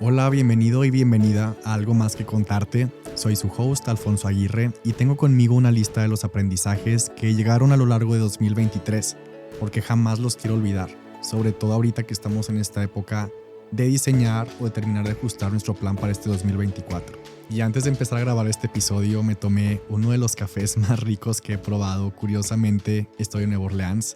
Hola, bienvenido y bienvenida a Algo Más que Contarte. Soy su host, Alfonso Aguirre, y tengo conmigo una lista de los aprendizajes que llegaron a lo largo de 2023, porque jamás los quiero olvidar, sobre todo ahorita que estamos en esta época de diseñar o de terminar de ajustar nuestro plan para este 2024. Y antes de empezar a grabar este episodio, me tomé uno de los cafés más ricos que he probado. Curiosamente, estoy en Nueva Orleans.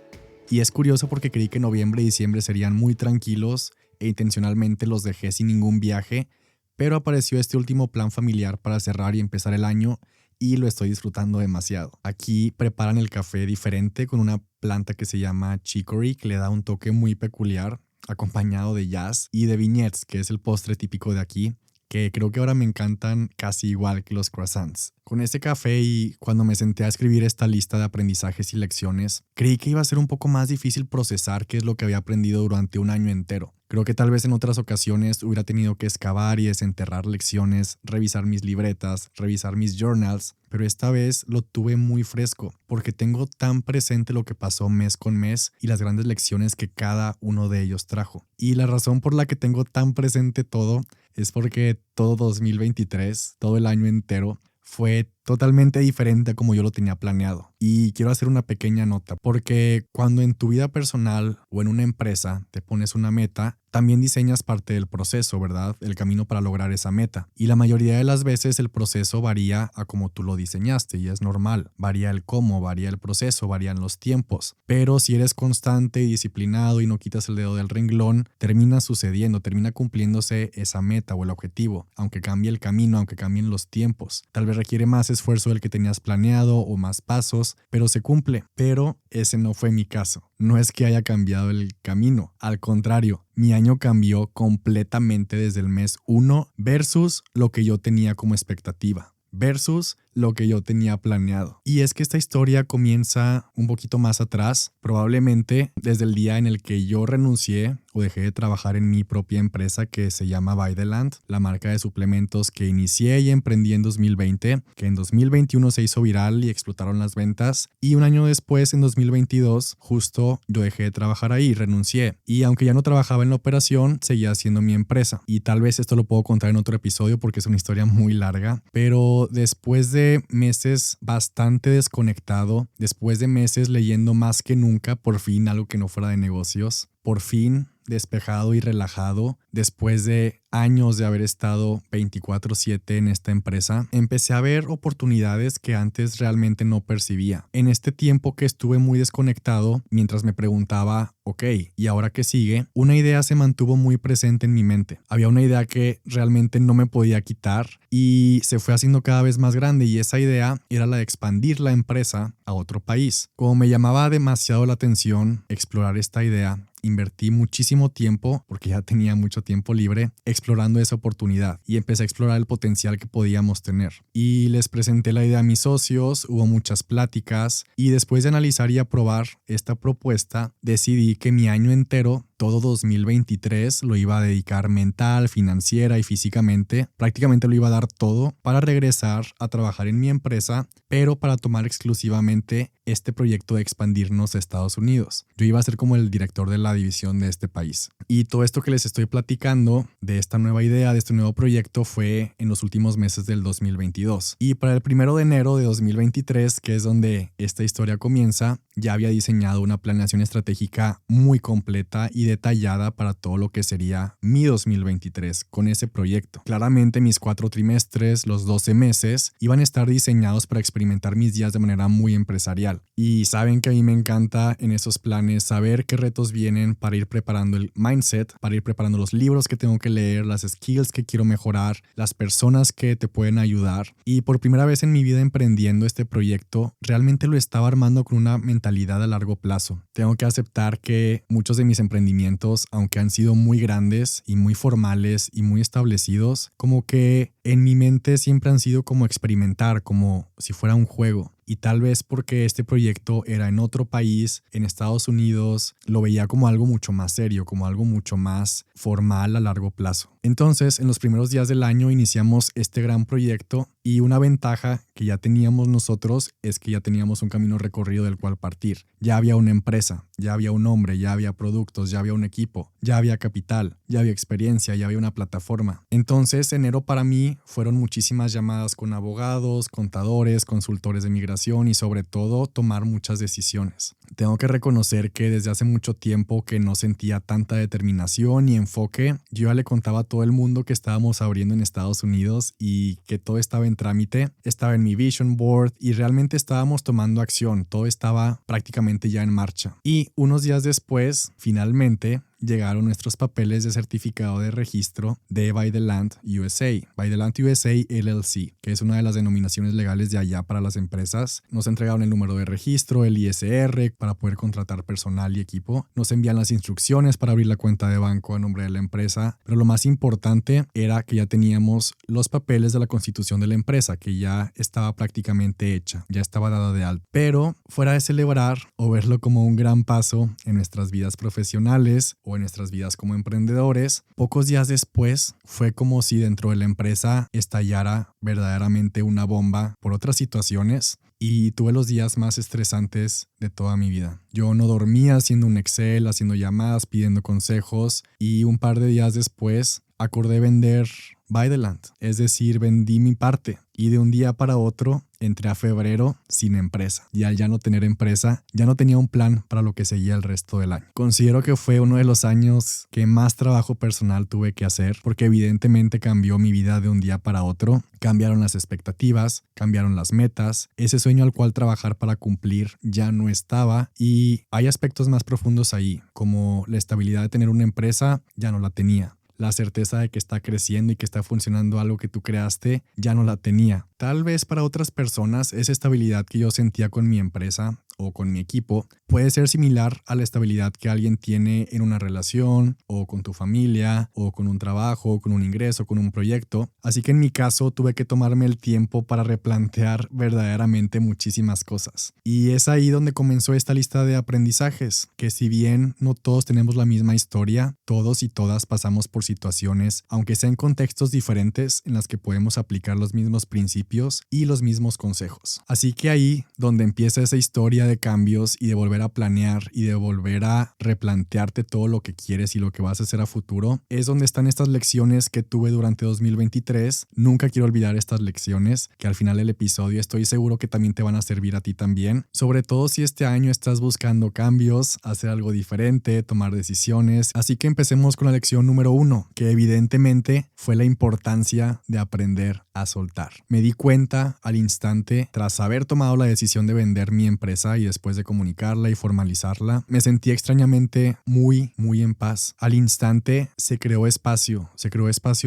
Y es curioso porque creí que noviembre y diciembre serían muy tranquilos e intencionalmente los dejé sin ningún viaje, pero apareció este último plan familiar para cerrar y empezar el año y lo estoy disfrutando demasiado. Aquí preparan el café diferente con una planta que se llama chicory, que le da un toque muy peculiar, acompañado de jazz y de vignettes, que es el postre típico de aquí, que creo que ahora me encantan casi igual que los croissants. Con ese café y cuando me senté a escribir esta lista de aprendizajes y lecciones, creí que iba a ser un poco más difícil procesar qué es lo que había aprendido durante un año entero. Creo que tal vez en otras ocasiones hubiera tenido que excavar y desenterrar lecciones, revisar mis libretas, revisar mis journals, pero esta vez lo tuve muy fresco porque tengo tan presente lo que pasó mes con mes y las grandes lecciones que cada uno de ellos trajo. Y la razón por la que tengo tan presente todo es porque todo 2023, todo el año entero, fue totalmente diferente a como yo lo tenía planeado. Y quiero hacer una pequeña nota, porque cuando en tu vida personal o en una empresa te pones una meta, también diseñas parte del proceso, ¿verdad? El camino para lograr esa meta. Y la mayoría de las veces el proceso varía a como tú lo diseñaste y es normal. Varía el cómo, varía el proceso, varían los tiempos. Pero si eres constante y disciplinado y no quitas el dedo del renglón, termina sucediendo, termina cumpliéndose esa meta o el objetivo, aunque cambie el camino, aunque cambien los tiempos. Tal vez requiere más esfuerzo del que tenías planeado o más pasos, pero se cumple. Pero ese no fue mi caso. No es que haya cambiado el camino, al contrario, mi año cambió completamente desde el mes 1 versus lo que yo tenía como expectativa, versus lo que yo tenía planeado. Y es que esta historia comienza un poquito más atrás, probablemente desde el día en el que yo renuncié o dejé de trabajar en mi propia empresa que se llama By the Land, la marca de suplementos que inicié y emprendí en 2020, que en 2021 se hizo viral y explotaron las ventas, y un año después, en 2022, justo yo dejé de trabajar ahí, renuncié, y aunque ya no trabajaba en la operación, seguía haciendo mi empresa. Y tal vez esto lo puedo contar en otro episodio porque es una historia muy larga, pero después de meses bastante desconectado, después de meses leyendo más que nunca, por fin algo que no fuera de negocios, por fin despejado y relajado, después de años de haber estado 24/7 en esta empresa, empecé a ver oportunidades que antes realmente no percibía. En este tiempo que estuve muy desconectado, mientras me preguntaba, ok, ¿y ahora qué sigue? Una idea se mantuvo muy presente en mi mente. Había una idea que realmente no me podía quitar y se fue haciendo cada vez más grande, y esa idea era la de expandir la empresa a otro país. Como me llamaba demasiado la atención explorar esta idea, invertí muchísimo tiempo, porque ya tenía mucho tiempo libre, explorando esa oportunidad y empecé a explorar el potencial que podíamos tener. Y les presenté la idea a mis socios, hubo muchas pláticas y después de analizar y aprobar esta propuesta, decidí que mi año entero, todo 2023, lo iba a dedicar mental, financiera y físicamente. Prácticamente lo iba a dar todo para regresar a trabajar en mi empresa, pero para tomar exclusivamente este proyecto de expandirnos a Estados Unidos. Yo iba a ser como el director de la división de este país. Y todo esto que les estoy platicando de esta nueva idea, de este nuevo proyecto, fue en los últimos meses del 2022. Y para el 1 de enero de 2023, que es donde esta historia comienza, ya había diseñado una planeación estratégica muy completa y detallada para todo lo que sería mi 2023 con ese proyecto. Claramente mis 4 trimestres, los 12 meses, iban a estar diseñados para experimentar mis días de manera muy empresarial. Y saben que a mí me encanta en esos planes saber qué retos vienen para ir preparando el mindset, para ir preparando los libros que tengo que leer, las skills que quiero mejorar, las personas que te pueden ayudar. Y por primera vez en mi vida emprendiendo este proyecto, realmente lo estaba armando con una mentalidad a largo plazo. Tengo que aceptar que muchos de mis emprendimientos, aunque han sido muy grandes y muy formales y muy establecidos, como que en mi mente siempre han sido como experimentar, como si fuera un juego. Y tal vez porque este proyecto era en otro país, en Estados Unidos, lo veía como algo mucho más serio, como algo mucho más formal a largo plazo. Entonces, en los primeros días del año iniciamos este gran proyecto y una ventaja que ya teníamos nosotros es que ya teníamos un camino recorrido del cual partir. Ya había una empresa, ya había un nombre, ya había productos, ya había un equipo, ya había capital, ya había experiencia, ya había una plataforma. Entonces, enero para mí fueron muchísimas llamadas con abogados, contadores, consultores de migración y sobre todo tomar muchas decisiones. Tengo que reconocer que desde hace mucho tiempo que no sentía tanta determinación y enfoque, yo ya le contaba a todo el mundo que estábamos abriendo en Estados Unidos y que todo estaba en trámite, estaba en mi vision board y realmente estábamos tomando acción, todo estaba prácticamente ya en marcha. Y unos días después, finalmente, llegaron nuestros papeles de certificado de registro de By the Land USA, By the Land USA LLC, que es una de las denominaciones legales de allá para las empresas. Nos entregaron el número de registro, el ISR, para poder contratar personal y equipo. Nos envían las instrucciones para abrir la cuenta de banco a nombre de la empresa, pero lo más importante era que ya teníamos los papeles de la constitución de la empresa, que ya estaba prácticamente hecha, ya estaba dada de alta. Pero fuera de celebrar o verlo como un gran paso en nuestras vidas profesionales o en nuestras vidas como emprendedores, pocos días después fue como si dentro de la empresa estallara verdaderamente una bomba por otras situaciones y tuve los días más estresantes de toda mi vida. Yo no dormía haciendo un Excel, haciendo llamadas, pidiendo consejos y un par de días después acordé vender By the Land, es decir, vendí mi parte y de un día para otro entré a febrero sin empresa y al ya no tener empresa ya no tenía un plan para lo que seguía el resto del año. Considero que fue uno de los años que más trabajo personal tuve que hacer porque evidentemente cambió mi vida de un día para otro, cambiaron las expectativas, cambiaron las metas, ese sueño al cual trabajar para cumplir ya no estaba y hay aspectos más profundos ahí, como la estabilidad de tener una empresa ya no la tenía. La certeza de que está creciendo y que está funcionando algo que tú creaste, ya no la tenía. Tal vez para otras personas esa estabilidad que yo sentía con mi empresa o con mi equipo puede ser similar a la estabilidad que alguien tiene en una relación o con tu familia o con un trabajo, con un ingreso, con un proyecto. Así que en mi caso tuve que tomarme el tiempo para replantear verdaderamente muchísimas cosas. Y es ahí donde comenzó esta lista de aprendizajes, que si bien no todos tenemos la misma historia, todos y todas pasamos por situaciones, aunque sea en contextos diferentes, en las que podemos aplicar los mismos principios y los mismos consejos. Así que ahí donde empieza esa historia de cambios y de volver a planear y de volver a replantearte todo lo que quieres y lo que vas a hacer a futuro, es donde están estas lecciones que tuve durante 2023. Nunca quiero olvidar estas lecciones, que al final del episodio estoy seguro que también te van a servir a ti también, sobre todo si este año estás buscando cambios, hacer algo diferente, tomar decisiones. Así que empecemos con la lección número 1, que evidentemente fue la importancia de aprender a soltar. Me di cuenta al instante, tras haber tomado la decisión de vender mi empresa y después de comunicarla y formalizarla, me sentí extrañamente muy en paz. Al instante se creó espacio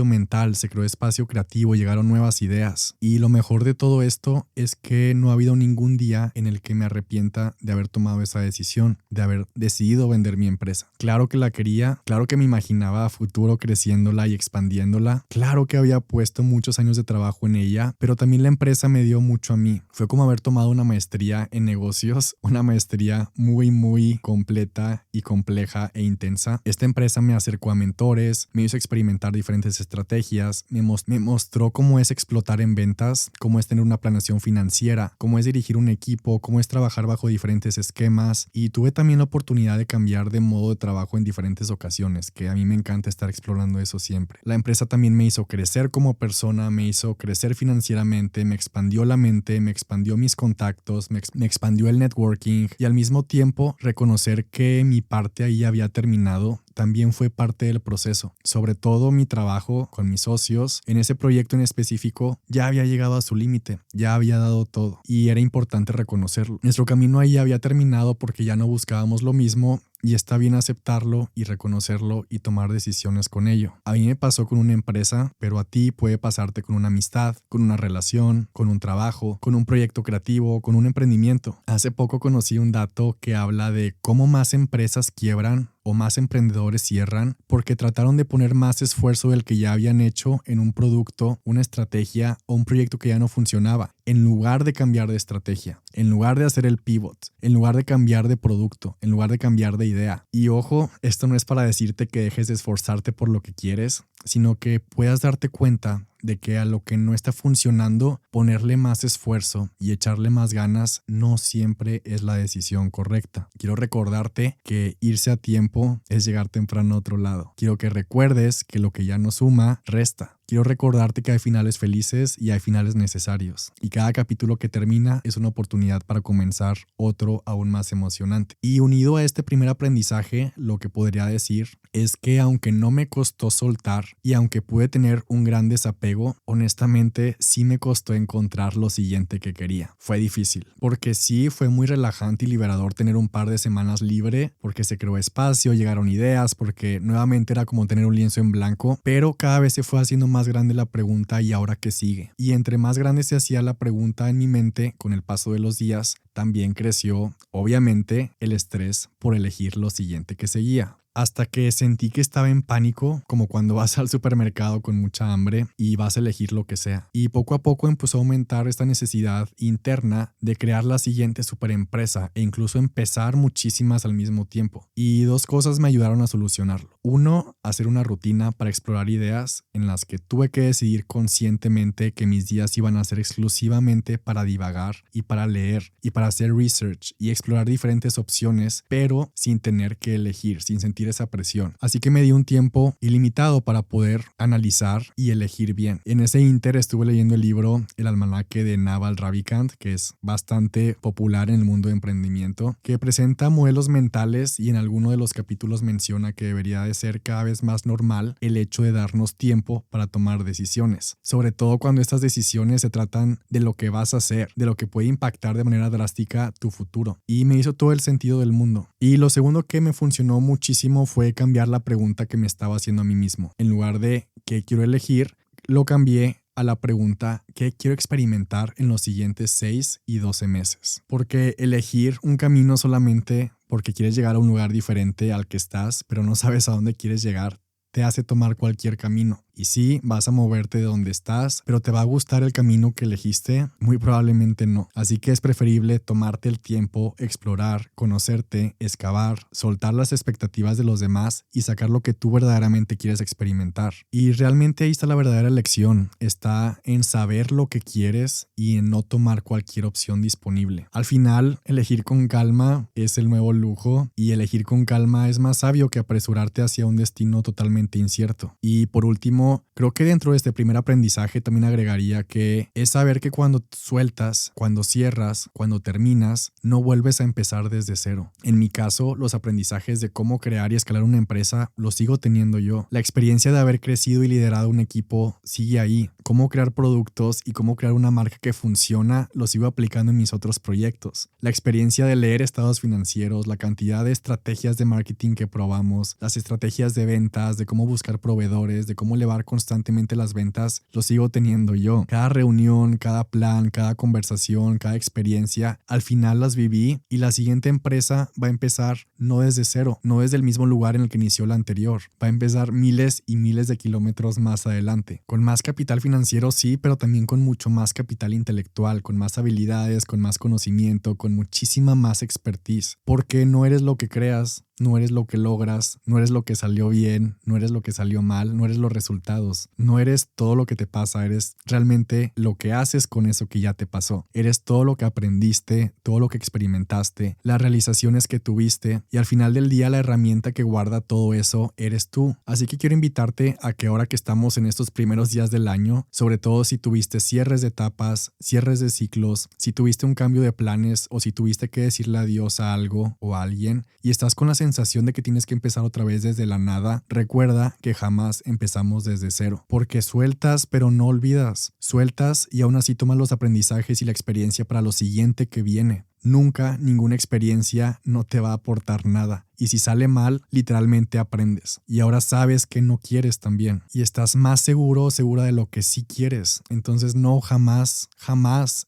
mental, se creó espacio creativo, llegaron nuevas ideas. Y lo mejor de todo esto es que no ha habido ningún día en el que me arrepienta de haber tomado esa decisión, de haber decidido vender mi empresa. Claro que la quería, claro que me imaginaba a futuro creciéndola y expandiéndola, claro que había puesto muchos años de trabajo en ella, pero también la empresa me dio mucho a mí. Fue como haber tomado una maestría en negocios, una maestría muy completa y compleja e intensa. Esta empresa me acercó a mentores, me hizo experimentar diferentes estrategias, me mostró cómo es explotar en ventas, cómo es tener una planeación financiera, cómo es dirigir un equipo, cómo es trabajar bajo diferentes esquemas, y tuve también la oportunidad de cambiar de modo de trabajo en diferentes ocasiones, que a mí me encanta estar explorando eso siempre. La empresa también me hizo crecer como persona, me hizo crecer financieramente, me expandió la mente, me expandió mis contactos, me expandió el networking, y al mismo tiempo reconocer que mi parte ahí había terminado también fue parte del proceso. Sobre todo mi trabajo con mis socios en ese proyecto en específico ya había llegado a su límite, ya había dado todo y era importante reconocerlo. Nuestro camino ahí había terminado porque ya no buscábamos lo mismo. Y está bien aceptarlo y reconocerlo y tomar decisiones con ello. A mí me pasó con una empresa, pero a ti puede pasarte con una amistad, con una relación, con un trabajo, con un proyecto creativo, con un emprendimiento. Hace poco conocí un dato que habla de cómo más empresas quiebran o más emprendedores cierran porque trataron de poner más esfuerzo del que ya habían hecho en un producto, una estrategia o un proyecto que ya no funcionaba, en lugar de cambiar de estrategia, en lugar de hacer el pivot, en lugar de cambiar de producto, en lugar de cambiar de idea. Y ojo, esto no es para decirte que dejes de esforzarte por lo que quieres, sino que puedas darte cuenta de que a lo que no está funcionando, ponerle más esfuerzo y echarle más ganas no siempre es la decisión correcta. Quiero recordarte que irse a tiempo es llegar temprano a otro lado. Quiero que recuerdes que lo que ya no suma, resta. Quiero recordarte que hay finales felices y hay finales necesarios. Y cada capítulo que termina es una oportunidad para comenzar otro aún más emocionante. Y unido a este primer aprendizaje, lo que podría decir es que aunque no me costó soltar y aunque pude tener un gran desapego, honestamente sí me costó encontrar lo siguiente que quería. Fue difícil, porque sí fue muy relajante y liberador tener un par de semanas libre, porque se creó espacio, llegaron ideas, porque nuevamente era como tener un lienzo en blanco, pero cada vez se fue haciendo más grande la pregunta ¿y ahora qué sigue? Y entre más grande se hacía la pregunta en mi mente, con el paso de los días, también creció, obviamente, el estrés por elegir lo siguiente que seguía. Hasta que sentí que estaba en pánico, como cuando vas al supermercado con mucha hambre y vas a elegir lo que sea. Y poco a poco empezó a aumentar esta necesidad interna de crear la siguiente superempresa e incluso empezar muchísimas al mismo tiempo. Y dos cosas me ayudaron a solucionarlo. Uno, hacer una rutina para explorar ideas en las que tuve que decidir conscientemente que mis días iban a ser exclusivamente para divagar y para leer y para hacer research y explorar diferentes opciones, pero sin tener que elegir, sin sentir esa presión. Así que me di un tiempo ilimitado para poder analizar y elegir bien. En ese inter estuve leyendo el libro El almanaque de Naval Ravikant, que es bastante popular en el mundo de emprendimiento, que presenta modelos mentales y en alguno de los capítulos menciona que debería de ser cada vez más normal el hecho de darnos tiempo para tomar decisiones, sobre todo cuando estas decisiones se tratan de lo que vas a hacer, de lo que puede impactar de manera drástica tu futuro. Y me hizo todo el sentido del mundo. Y lo segundo que me funcionó muchísimo fue cambiar la pregunta que me estaba haciendo a mí mismo. En lugar de ¿qué quiero elegir?, lo cambié a la pregunta ¿qué quiero experimentar en los siguientes 6 y 12 meses? Porque elegir un camino solamente porque quieres llegar a un lugar diferente al que estás, pero no sabes a dónde quieres llegar, te hace tomar cualquier camino. Y sí, vas a moverte de donde estás, pero ¿te va a gustar el camino que elegiste? Muy probablemente no. Así que es preferible tomarte el tiempo, explorar, conocerte, excavar, soltar las expectativas de los demás y sacar lo que tú verdaderamente quieres experimentar. Y realmente ahí está la verdadera lección. Está en saber lo que quieres y en no tomar cualquier opción disponible. Al final, elegir con calma es el nuevo lujo y elegir con calma es más sabio que apresurarte hacia un destino totalmente incierto. Y por último, creo que dentro de este primer aprendizaje también agregaría que es saber que cuando sueltas, cuando cierras, cuando terminas, no vuelves a empezar desde cero. En mi caso, los aprendizajes de cómo crear y escalar una empresa los sigo teniendo yo. La experiencia de haber crecido y liderado un equipo sigue ahí. Cómo crear productos y cómo crear una marca que funciona lo sigo aplicando en mis otros proyectos. La experiencia de leer estados financieros, la cantidad de estrategias de marketing que probamos, las estrategias de ventas, de cómo buscar proveedores, de cómo elevar constantemente las ventas, lo sigo teniendo yo. Cada reunión, cada plan, cada conversación, cada experiencia, al final las viví y la siguiente empresa va a empezar no desde cero, no desde el mismo lugar en el que inició la anterior. Va a empezar miles y miles de kilómetros más adelante. Con más capital financiero sí, pero también con mucho más capital intelectual, con más habilidades, con más conocimiento, con muchísima más expertise. Porque no eres lo que creas, no eres lo que logras, no eres lo que salió bien, no eres lo que salió mal, no eres los resultados, no eres todo lo que te pasa, eres realmente lo que haces con eso que ya te pasó. Eres todo lo que aprendiste, todo lo que experimentaste, las realizaciones que tuviste y al final del día la herramienta que guarda todo eso eres tú. Así que quiero invitarte a que ahora que estamos en estos primeros días del año, sobre todo si tuviste cierres de etapas, cierres de ciclos, si tuviste un cambio de planes o si tuviste que decirle adiós a algo o a alguien y estás con la sensación de que tienes que empezar otra vez desde la nada, recuerda que jamás empezamos desde cero, porque sueltas pero no olvidas, sueltas y aún así tomas los aprendizajes y la experiencia para lo siguiente que viene. Nunca ninguna experiencia no te va a aportar nada Y si sale mal, literalmente aprendes. Y ahora sabes que no quieres también. Y estás más seguro o segura de lo que sí quieres. Entonces no, jamás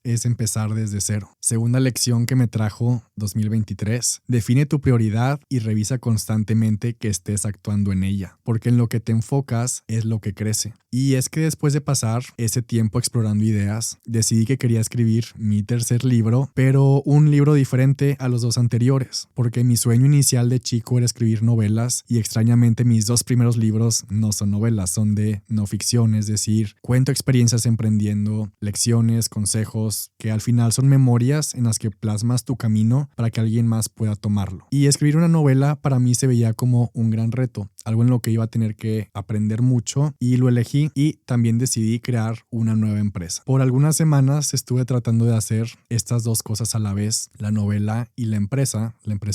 es empezar desde cero. Segunda lección que me trajo 2023. Define tu prioridad y revisa constantemente que estés actuando en ella. Porque en lo que te enfocas es lo que crece. Y es que después de pasar ese tiempo explorando ideas, decidí que quería escribir mi tercer libro, pero un libro diferente a los dos anteriores, porque mi sueño inicial de chico era escribir novelas y extrañamente mis dos primeros libros no son novelas, son de no ficción, es decir, cuento experiencias emprendiendo, lecciones, consejos, que al final son memorias en las que plasmas tu camino para que alguien más pueda tomarlo. Y escribir una novela para mí se veía como un gran reto, algo en lo que iba a tener que aprender mucho y lo elegí y también decidí crear una nueva empresa. Por algunas semanas estuve tratando de hacer estas dos cosas a la vez, la novela y la empresa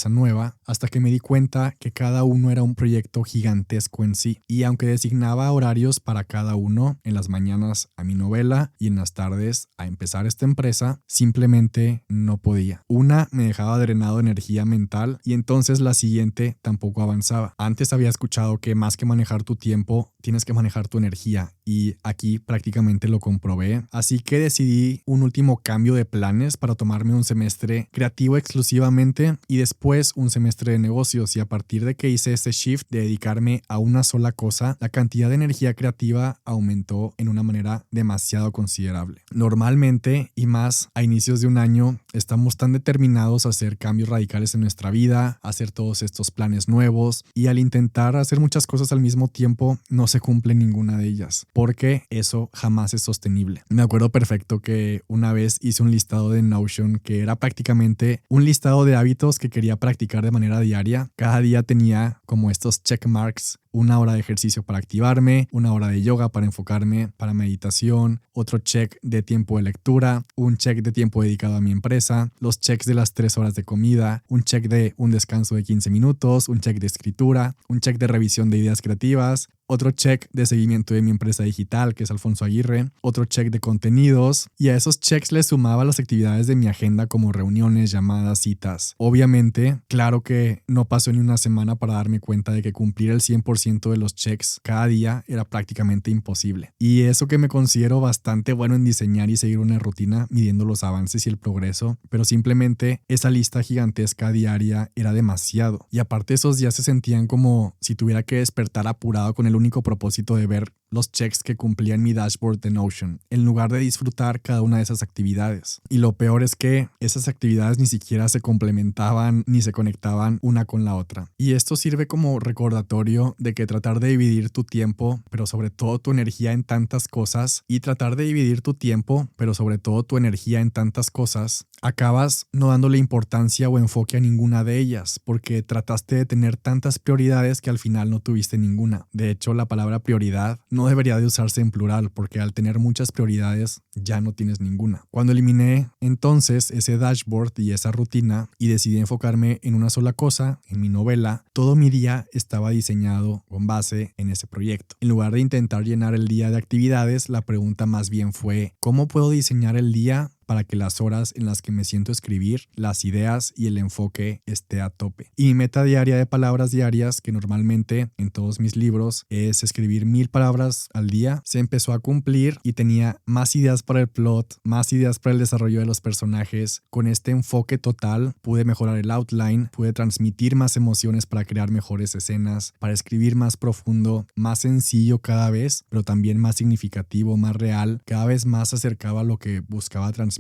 nueva, hasta que me di cuenta que cada uno era un proyecto gigantesco en sí. Y aunque designaba horarios para cada uno, en las mañanas a mi novela y en las tardes a empezar esta empresa, simplemente no podía. Una me dejaba drenado de energía mental y entonces la siguiente tampoco avanzaba. Antes había escuchado que más que manejar tu tiempo, tienes que manejar tu energía y aquí prácticamente lo comprobé. Así que decidí un último cambio de planes para tomarme un semestre creativo exclusivamente y después un semestre de negocios, y a partir de que hice ese shift de dedicarme a una sola cosa, la cantidad de energía creativa aumentó en una manera demasiado considerable. Normalmente, y más a inicios de un año, estamos tan determinados a hacer cambios radicales en nuestra vida, a hacer todos estos planes nuevos, y al intentar hacer muchas cosas al mismo tiempo no se cumple ninguna de ellas, porque eso jamás es sostenible. Me acuerdo perfecto que una vez hice un listado de Notion que era prácticamente un listado de hábitos que quería practicar de manera diaria. Cada día tenía como estos check marks: una hora de ejercicio para activarme, una hora de yoga para enfocarme, para meditación, otro check de tiempo de lectura, un check de tiempo dedicado a mi empresa, los checks de las 3 horas de comida, un check de un descanso de 15 minutos, un check de escritura, un check de revisión de ideas creativas, otro check de seguimiento de mi empresa digital, que es Alfonso Aguirre, otro check de contenidos, y a esos checks les sumaba las actividades de mi agenda como reuniones, llamadas, citas. Obviamente, claro que no pasó ni una semana para darme cuenta de que cumplir el 100% de los checks cada día era prácticamente imposible. Y eso que me considero bastante bueno en diseñar y seguir una rutina midiendo los avances y el progreso, pero simplemente esa lista gigantesca diaria era demasiado. Y aparte esos días se sentían como si tuviera que despertar apurado con el único propósito de ver los checks que cumplía en mi dashboard de Notion, en lugar de disfrutar cada una de esas actividades. Y lo peor es que esas actividades ni siquiera se complementaban ni se conectaban una con la otra. Y esto sirve como recordatorio de que tratar de dividir tu tiempo, pero sobre todo tu energía en tantas cosas, y tratar de dividir tu tiempo, pero sobre todo tu energía en tantas cosas, acabas no dándole importancia o enfoque a ninguna de ellas, porque trataste de tener tantas prioridades que al final no tuviste ninguna. De hecho, la palabra prioridad no debería de usarse en plural, porque al tener muchas prioridades ya no tienes ninguna. Cuando eliminé entonces ese dashboard y esa rutina y decidí enfocarme en una sola cosa, en mi novela, todo mi día estaba diseñado con base en ese proyecto. En lugar de intentar llenar el día de actividades, la pregunta más bien fue: ¿cómo puedo diseñar el día para que las horas en las que me siento a escribir, las ideas y el enfoque esté a tope? Y mi meta diaria de palabras diarias, que normalmente en todos mis libros es escribir 1000 palabras al día, se empezó a cumplir y tenía más ideas para el plot, más ideas para el desarrollo de los personajes. Con este enfoque total pude mejorar el outline, pude transmitir más emociones para crear mejores escenas, para escribir más profundo, más sencillo cada vez, pero también más significativo, más real, cada vez más acercaba a lo que buscaba transmitir.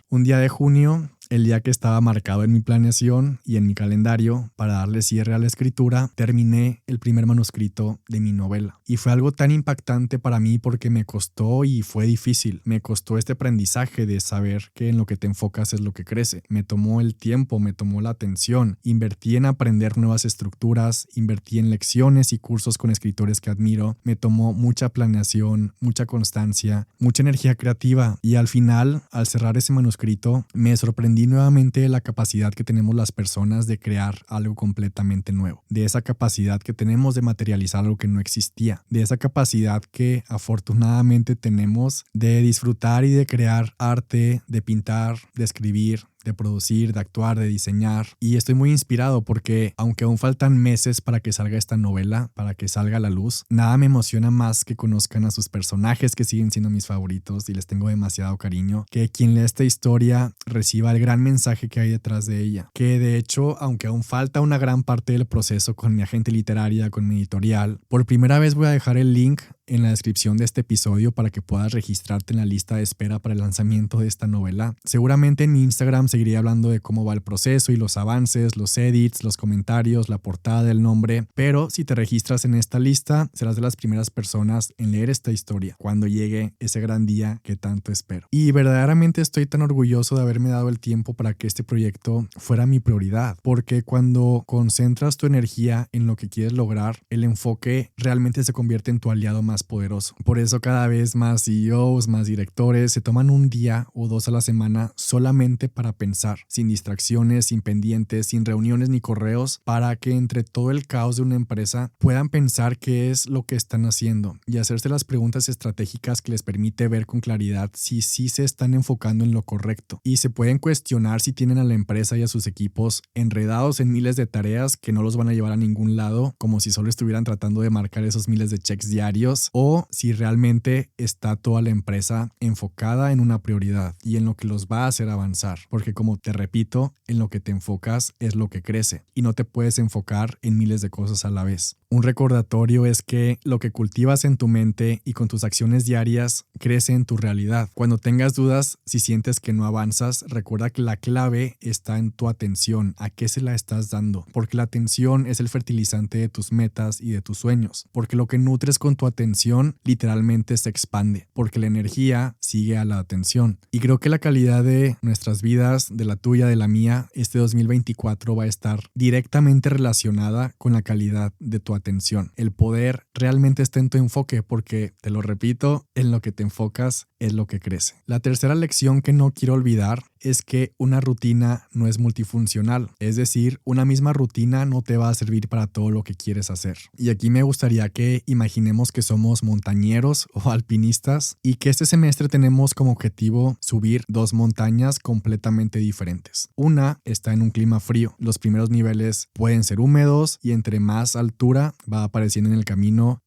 Un día de junio, el día que estaba marcado en mi planeación y en mi calendario para darle cierre a la escritura, terminé el primer manuscrito de mi novela. Y fue algo tan impactante para mí porque me costó y fue difícil. Me costó este aprendizaje de saber que en lo que te enfocas es lo que crece. Me tomó el tiempo, me tomó la atención. Invertí en aprender nuevas estructuras, invertí en lecciones y cursos con escritores que admiro. Me tomó mucha planeación, mucha constancia, mucha energía creativa. Y al final, al cerrar ese manuscrito, me sorprendí nuevamente de la capacidad que tenemos las personas de crear algo completamente nuevo, de esa capacidad que tenemos de materializar algo que no existía, de esa capacidad que afortunadamente tenemos de disfrutar y de crear arte, de pintar, de escribir, de producir, de actuar, de diseñar. Y estoy muy inspirado porque aunque aún faltan meses para que salga esta novela, para que salga a la luz, nada me emociona más que conozcan a sus personajes que siguen siendo mis favoritos y les tengo demasiado cariño, que quien lea esta historia reciba el gran mensaje que hay detrás de ella. Que de hecho, aunque aún falta una gran parte del proceso con mi agente literaria, con mi editorial, por primera vez voy a dejar el link en la descripción de este episodio para que puedas registrarte en la lista de espera para el lanzamiento de esta novela. Seguramente en mi Instagram seguiré hablando de cómo va el proceso y los avances, los edits, los comentarios, la portada, el nombre, pero si te registras en esta lista, serás de las primeras personas en leer esta historia cuando llegue ese gran día que tanto espero. Y verdaderamente estoy tan orgulloso de haberme dado el tiempo para que este proyecto fuera mi prioridad, porque cuando concentras tu energía en lo que quieres lograr, el enfoque realmente se convierte en tu aliado más poderoso. Por eso cada vez más CEOs, más directores se toman un día o dos a la semana solamente para pensar, sin distracciones, sin pendientes, sin reuniones ni correos, para que entre todo el caos de una empresa puedan pensar qué es lo que están haciendo y hacerse las preguntas estratégicas que les permite ver con claridad si sí se están enfocando en lo correcto, y se pueden cuestionar si tienen a la empresa y a sus equipos enredados en miles de tareas que no los van a llevar a ningún lado, como si solo estuvieran tratando de marcar esos miles de checks diarios, o si realmente está toda la empresa enfocada en una prioridad y en lo que los va a hacer avanzar. Porque como te repito, en lo que te enfocas es lo que crece y no te puedes enfocar en miles de cosas a la vez. Un recordatorio es que lo que cultivas en tu mente y con tus acciones diarias crece en tu realidad. Cuando tengas dudas, si sientes que no avanzas, recuerda que la clave está en tu atención. ¿A qué se la estás dando? Porque la atención es el fertilizante de tus metas y de tus sueños. Porque lo que nutres con tu atención literalmente se expande. Porque la energía sigue a la atención. Y creo que la calidad de nuestras vidas, de la tuya, de la mía, este 2024 va a estar directamente relacionada con la calidad de tu atención. El poder realmente está en tu enfoque porque, te lo repito, en lo que te enfocas es lo que crece. La tercera lección que no quiero olvidar es que una rutina no es multifuncional. Es decir, una misma rutina no te va a servir para todo lo que quieres hacer. Y aquí me gustaría que imaginemos que somos montañeros o alpinistas y que este semestre tenemos como objetivo subir 2 montañas completamente diferentes. Una está en un clima frío. Los primeros niveles pueden ser húmedos y entre más altura va apareciendo en el camino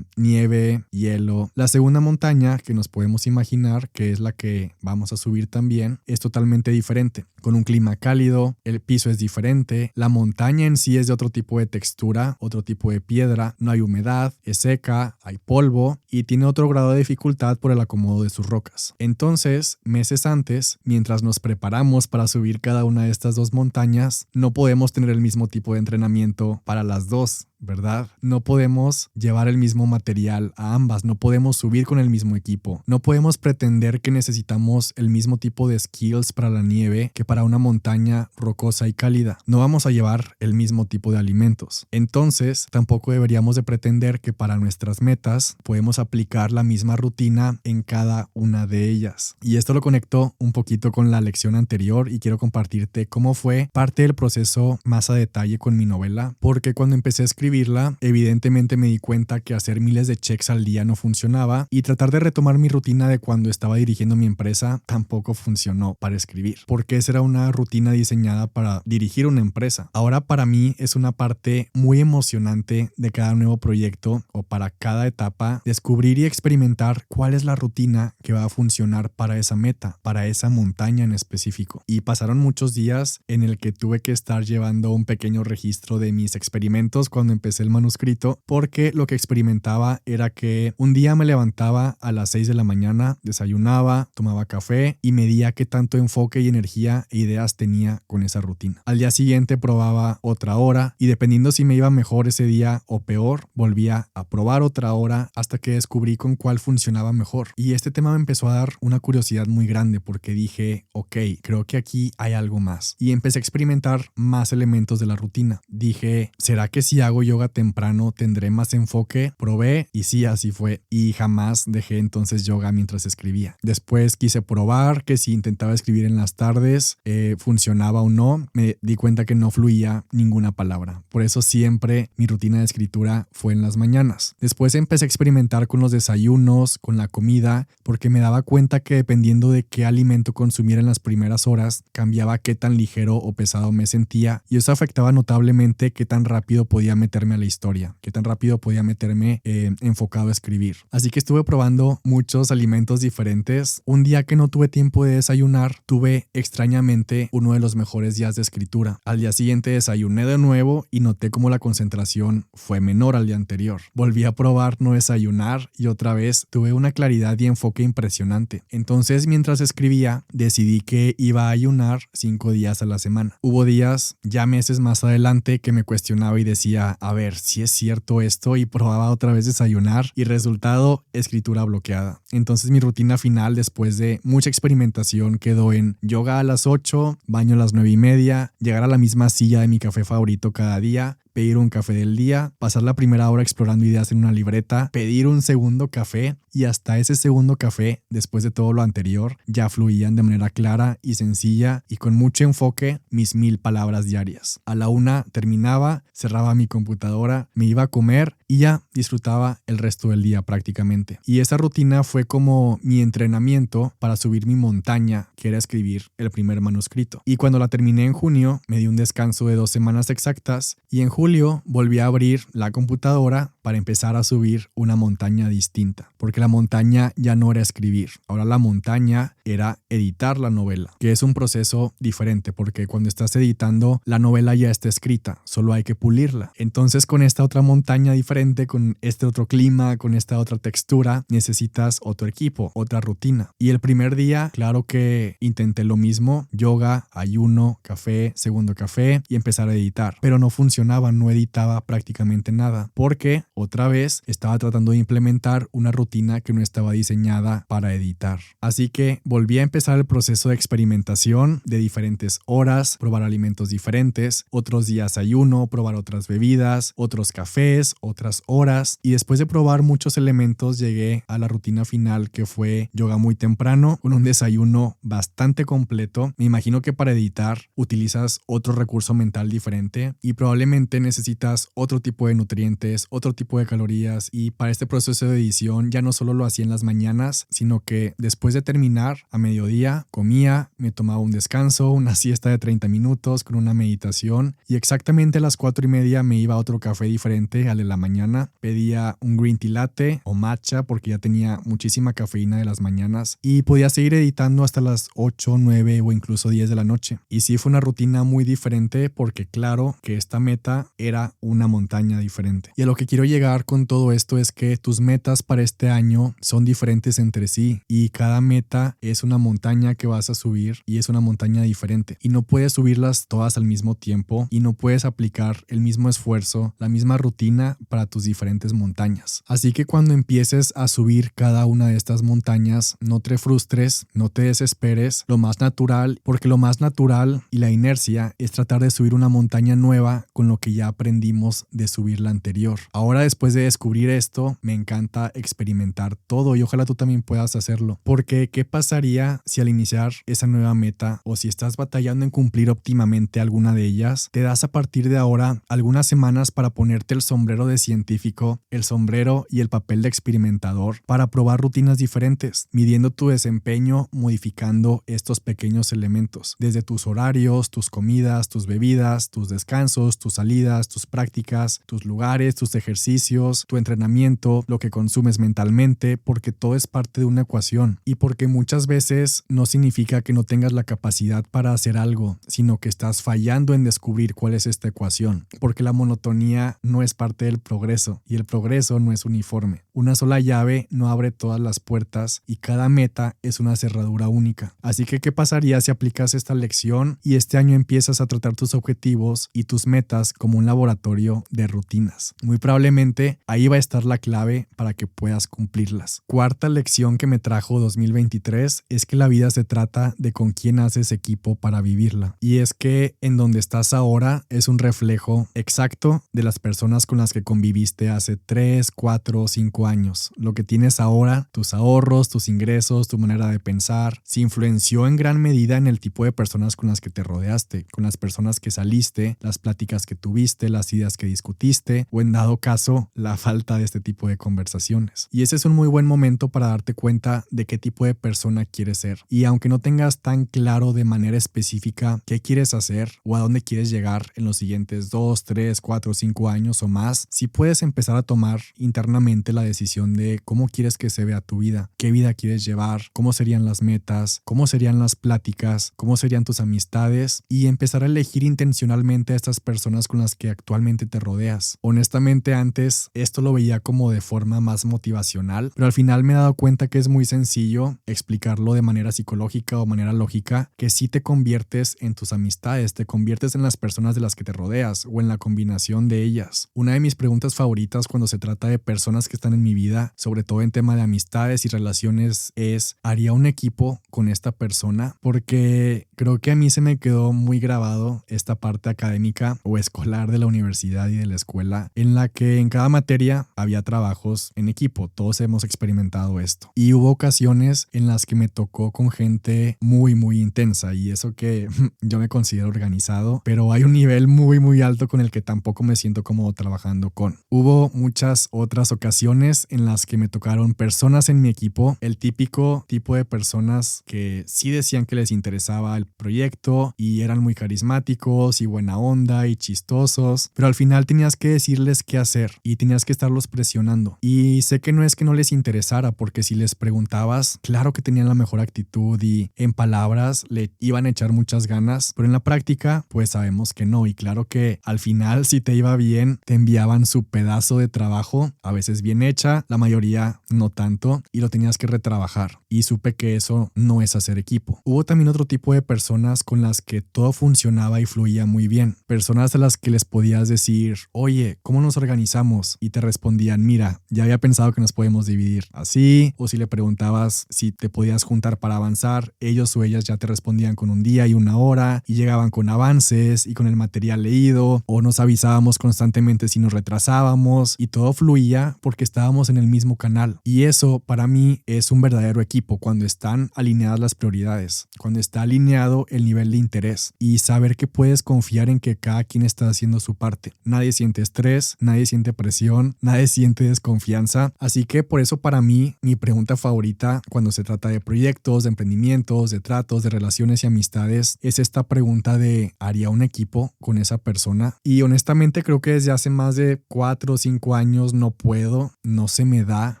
nieve, hielo. La segunda montaña que nos podemos imaginar, que es la que vamos a subir también, es totalmente diferente. Con un clima cálido, el piso es diferente, la montaña en sí es de otro tipo de textura, otro tipo de piedra, no hay humedad, es seca, hay polvo y tiene otro grado de dificultad por el acomodo de sus rocas. Entonces, meses antes, mientras nos preparamos para subir cada una de estas 2 montañas, no podemos tener el mismo tipo de entrenamiento para las 2, ¿verdad? No podemos llevar el mismo material a ambas, no podemos subir con el mismo equipo, no podemos pretender que necesitamos el mismo tipo de skills para la nieve que para una montaña rocosa y cálida. No vamos a llevar el mismo tipo de alimentos. Entonces, tampoco deberíamos de pretender que para nuestras metas podemos aplicar la misma rutina en cada una de ellas. Y esto lo conecto un poquito con la lección anterior y quiero compartirte cómo fue parte del proceso más a detalle con mi novela, porque cuando empecé a escribirla, evidentemente me di cuenta que hacer miles de checks al día no funcionaba y tratar de retomar mi rutina de cuando estaba dirigiendo mi empresa tampoco funcionó para escribir, porque esa era una rutina diseñada para dirigir una empresa. Ahora para mí es una parte muy emocionante de cada nuevo proyecto o para cada etapa descubrir y experimentar cuál es la rutina que va a funcionar para esa meta, para esa montaña en específico. Y pasaron muchos días en el que tuve que estar llevando un pequeño registro de mis experimentos cuando empecé el manuscrito, porque lo que experimentaba era que un día me levantaba a las 6 de la mañana, desayunaba, tomaba café y medía qué tanto enfoque y energía e ideas tenía con esa rutina. Al día siguiente probaba otra hora y dependiendo si me iba mejor ese día o peor, volvía a probar otra hora hasta que descubrí con cuál funcionaba mejor. Y este tema me empezó a dar una curiosidad muy grande porque dije, ok, creo que aquí hay algo más. Y empecé a experimentar más elementos de la rutina. Dije, ¿será que si hago yoga temprano tendré más enfoque. Probé y sí, así fue. Y jamás dejé entonces yoga mientras escribía. Después quise probar que si intentaba escribir en las tardes funcionaba o no. Me di cuenta que no fluía ninguna palabra. Por eso siempre mi rutina de escritura fue en las mañanas. Después empecé a experimentar con los desayunos, con la comida, porque me daba cuenta que dependiendo de qué alimento consumiera en las primeras horas, cambiaba qué tan ligero o pesado me sentía, y eso afectaba notablemente qué tan rápido podía meterme a la historia, qué tan rápido podía meterme enfocado a escribir. Así que estuve probando muchos alimentos diferentes. Un día que no tuve tiempo de desayunar, tuve extrañamente uno de los mejores días de escritura. Al día siguiente desayuné de nuevo y noté cómo la concentración fue menor al día anterior. Volví a probar no desayunar y otra vez tuve una claridad y enfoque impresionante. Entonces, mientras escribía, decidí que iba a ayunar 5 días a la semana. Hubo días, ya meses más adelante, que me cuestionaba y decía, a ver, si es cierto esto, y probaba otra vez desayunar y resultado, escritura bloqueada. Entonces mi rutina final, después de mucha experimentación, quedó en yoga a las 8, baño a las 9:30, llegar a la misma silla de mi café favorito cada día, pedir un café del día, pasar la primera hora explorando ideas en una libreta, pedir un segundo café, y hasta ese segundo café, después de todo lo anterior, ya fluían de manera clara y sencilla y con mucho enfoque mis 1000 palabras diarias. A la 1 terminaba, cerraba mi computadora, me iba a comer y ya disfrutaba el resto del día prácticamente. Y esa rutina fue como mi entrenamiento para subir mi montaña, que era escribir el primer manuscrito. Y cuando la terminé en junio, me di un descanso de 2 semanas exactas y en julio volví a abrir la computadora para empezar a subir una montaña distinta, porque la montaña ya no era escribir, ahora la montaña era editar la novela, que es un proceso diferente porque cuando estás editando la novela ya está escrita, solo hay que pulirla. Entonces con esta otra montaña diferente, con este otro clima, con esta otra textura, necesitas otro equipo, otra rutina. Y el primer día, claro que intenté lo mismo, yoga, ayuno, café, segundo café y empezar a editar, pero no funcionaba, no editaba prácticamente nada, porque otra vez estaba tratando de implementar una rutina que no estaba diseñada para editar. Así que volví a empezar el proceso de experimentación de diferentes horas, probar alimentos diferentes, otros días ayuno, probar otras bebidas, otros cafés, otras horas, y después de probar muchos elementos llegué a la rutina final, que fue yoga muy temprano con un desayuno bastante completo. Me imagino que para editar utilizas otro recurso mental diferente y probablemente necesitas otro tipo de nutrientes, otro tipo de calorías, y para este proceso de edición ya no solo lo hacía en las mañanas, sino que después de terminar a mediodía comía, me tomaba un descanso, una siesta de 30 minutos con una meditación, y exactamente a las 4:30 me iba a otro café diferente al de la mañana, pedía un green tea latte o matcha porque ya tenía muchísima cafeína de las mañanas y podía seguir editando hasta las 8, 9 o incluso 10 de la noche. Y sí fue una rutina muy diferente porque claro que esta meta era una montaña diferente. Y a lo que quiero llegar con todo esto es que tus metas para este año son diferentes entre sí y cada meta es una montaña que vas a subir y es una montaña diferente y no puedes subirlas todas al mismo tiempo y no puedes aplicar el mismo esfuerzo, la misma rutina para tus diferentes montañas. Así que cuando empieces a subir cada una de estas montañas, no te frustres, no te desesperes, lo más natural, porque lo más natural y la inercia es tratar de subir una montaña nueva con lo que ya aprendimos de subir la anterior. Ahora, después de descubrir esto, me encanta experimentar todo y ojalá tú también puedas hacerlo, porque ¿qué pasaría si al iniciar esa nueva meta o si estás batallando en cumplir óptimamente alguna de ellas, te das a partir de ahora algunas semanas para ponerte el sombrero de científico, el sombrero y el papel de experimentador para probar rutinas diferentes, midiendo tu desempeño, modificando estos pequeños elementos, desde tus horarios, tus comidas, tus bebidas, tus descansos, tus salidas, tus prácticas, tus lugares, tus ejercicios, tu entrenamiento, lo que consumes mentalmente, porque todo es parte de una ecuación y porque muchas veces no significa que no tengas la capacidad para hacer algo, sino que estás fallando en descubrir cuál es esta ecuación, porque la monotonía no es parte del progreso. progreso, y el progreso no es uniforme. Una sola llave no abre todas las puertas y cada meta es una cerradura única. Así que, ¿qué pasaría si aplicas esta lección y este año empiezas a tratar tus objetivos y tus metas como un laboratorio de rutinas? Muy probablemente ahí va a estar la clave para que puedas cumplirlas. Cuarta lección que me trajo 2023 es que la vida se trata de con quién haces equipo para vivirla. Y es que en donde estás ahora es un reflejo exacto de las personas con las que conviviste hace 3, 4 o 5 años. Lo que tienes ahora, tus ahorros, tus ingresos, tu manera de pensar, se influenció en gran medida en el tipo de personas con las que te rodeaste, con las personas que saliste, las pláticas que tuviste, las ideas que discutiste o en dado caso la falta de este tipo de conversaciones. Y ese es un muy buen momento para darte cuenta de qué tipo de persona quieres ser. Y aunque no tengas tan claro de manera específica qué quieres hacer o a dónde quieres llegar en los siguientes 2, 3, 4, 5 años o más, sí puedes empezar a tomar internamente la decisión de cómo quieres que se vea tu vida, qué vida quieres llevar, cómo serían las metas, cómo serían las pláticas, cómo serían tus amistades y empezar a elegir intencionalmente a estas personas con las que actualmente te rodeas. Honestamente, antes esto lo veía como de forma más motivacional, pero al final me he dado cuenta que es muy sencillo explicarlo de manera psicológica o manera lógica, que si te conviertes en tus amistades, te conviertes en las personas de las que te rodeas o en la combinación de ellas. Una de mis preguntas favoritas cuando se trata de personas que están en mi vida, sobre todo en tema de amistades y relaciones, es: ¿haría un equipo con esta persona? Porque creo que a mí se me quedó muy grabado esta parte académica o escolar de la universidad y de la escuela, en la que en cada materia había trabajos en equipo. Todos hemos experimentado esto. Y hubo ocasiones en las que me tocó con gente muy, muy intensa, y eso que yo me considero organizado, pero hay un nivel muy, muy alto con el que tampoco me siento cómodo trabajando con. Hubo muchas otras ocasiones en las que me tocaron personas en mi equipo, el típico tipo de personas que sí decían que les interesaba el proyecto y eran muy carismáticos y buena onda y chistosos, pero al final tenías que decirles qué hacer y tenías que estarlos presionando. Y sé que no es que no les interesara, porque si les preguntabas, claro que tenían la mejor actitud y en palabras le iban a echar muchas ganas, pero en la práctica pues sabemos que no. Y claro que al final, si te iba bien, te enviaban su pedazo de trabajo, a veces bien hecha, la mayoría no tanto, y lo tenías que retrabajar. Y supe que eso no es hacer equipo. Hubo también otro tipo de personas con las que todo funcionaba y fluía muy bien. Personas a las que les podías decir: oye, ¿cómo nos organizamos? Y te respondían: mira, ya había pensado que nos podemos dividir así. O si le preguntabas si te podías juntar para avanzar, ellos o ellas ya te respondían con un día y una hora, y llegaban con avances y con el material leído, o nos avisábamos constantemente si nos retrasábamos, y todo fluía porque estábamos en el mismo canal. Y eso para mí es un verdadero equipo, cuando están alineadas las prioridades, cuando está alineado el nivel de interés y saber que puedes confiar en que cada quien está haciendo su parte. Nadie siente estrés, nadie siente presión, nadie siente desconfianza. Así que por eso para mí mi pregunta favorita cuando se trata de proyectos, de emprendimientos, de tratos, de relaciones y amistades es esta pregunta de: ¿haría un equipo con esa persona? Y honestamente creo que desde hace más de 4 o 5 años no se me da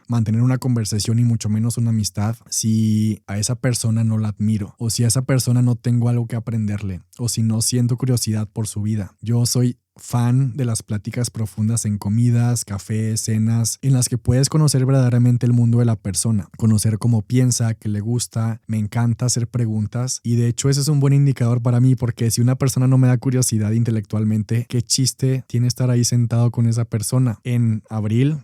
mantener una conversación y mucho menos una amistad si a esa persona no la admiro, o si a esa persona no tengo algo que aprenderle, o si no siento curiosidad por su vida. Yo soy fan de las pláticas profundas en comidas, cafés, cenas, en las que puedes conocer verdaderamente el mundo de la persona, conocer cómo piensa, qué le gusta. Me encanta hacer preguntas, y de hecho ese es un buen indicador para mí, porque si una persona no me da curiosidad intelectualmente, ¿qué chiste tiene estar ahí sentado con esa persona? En abril,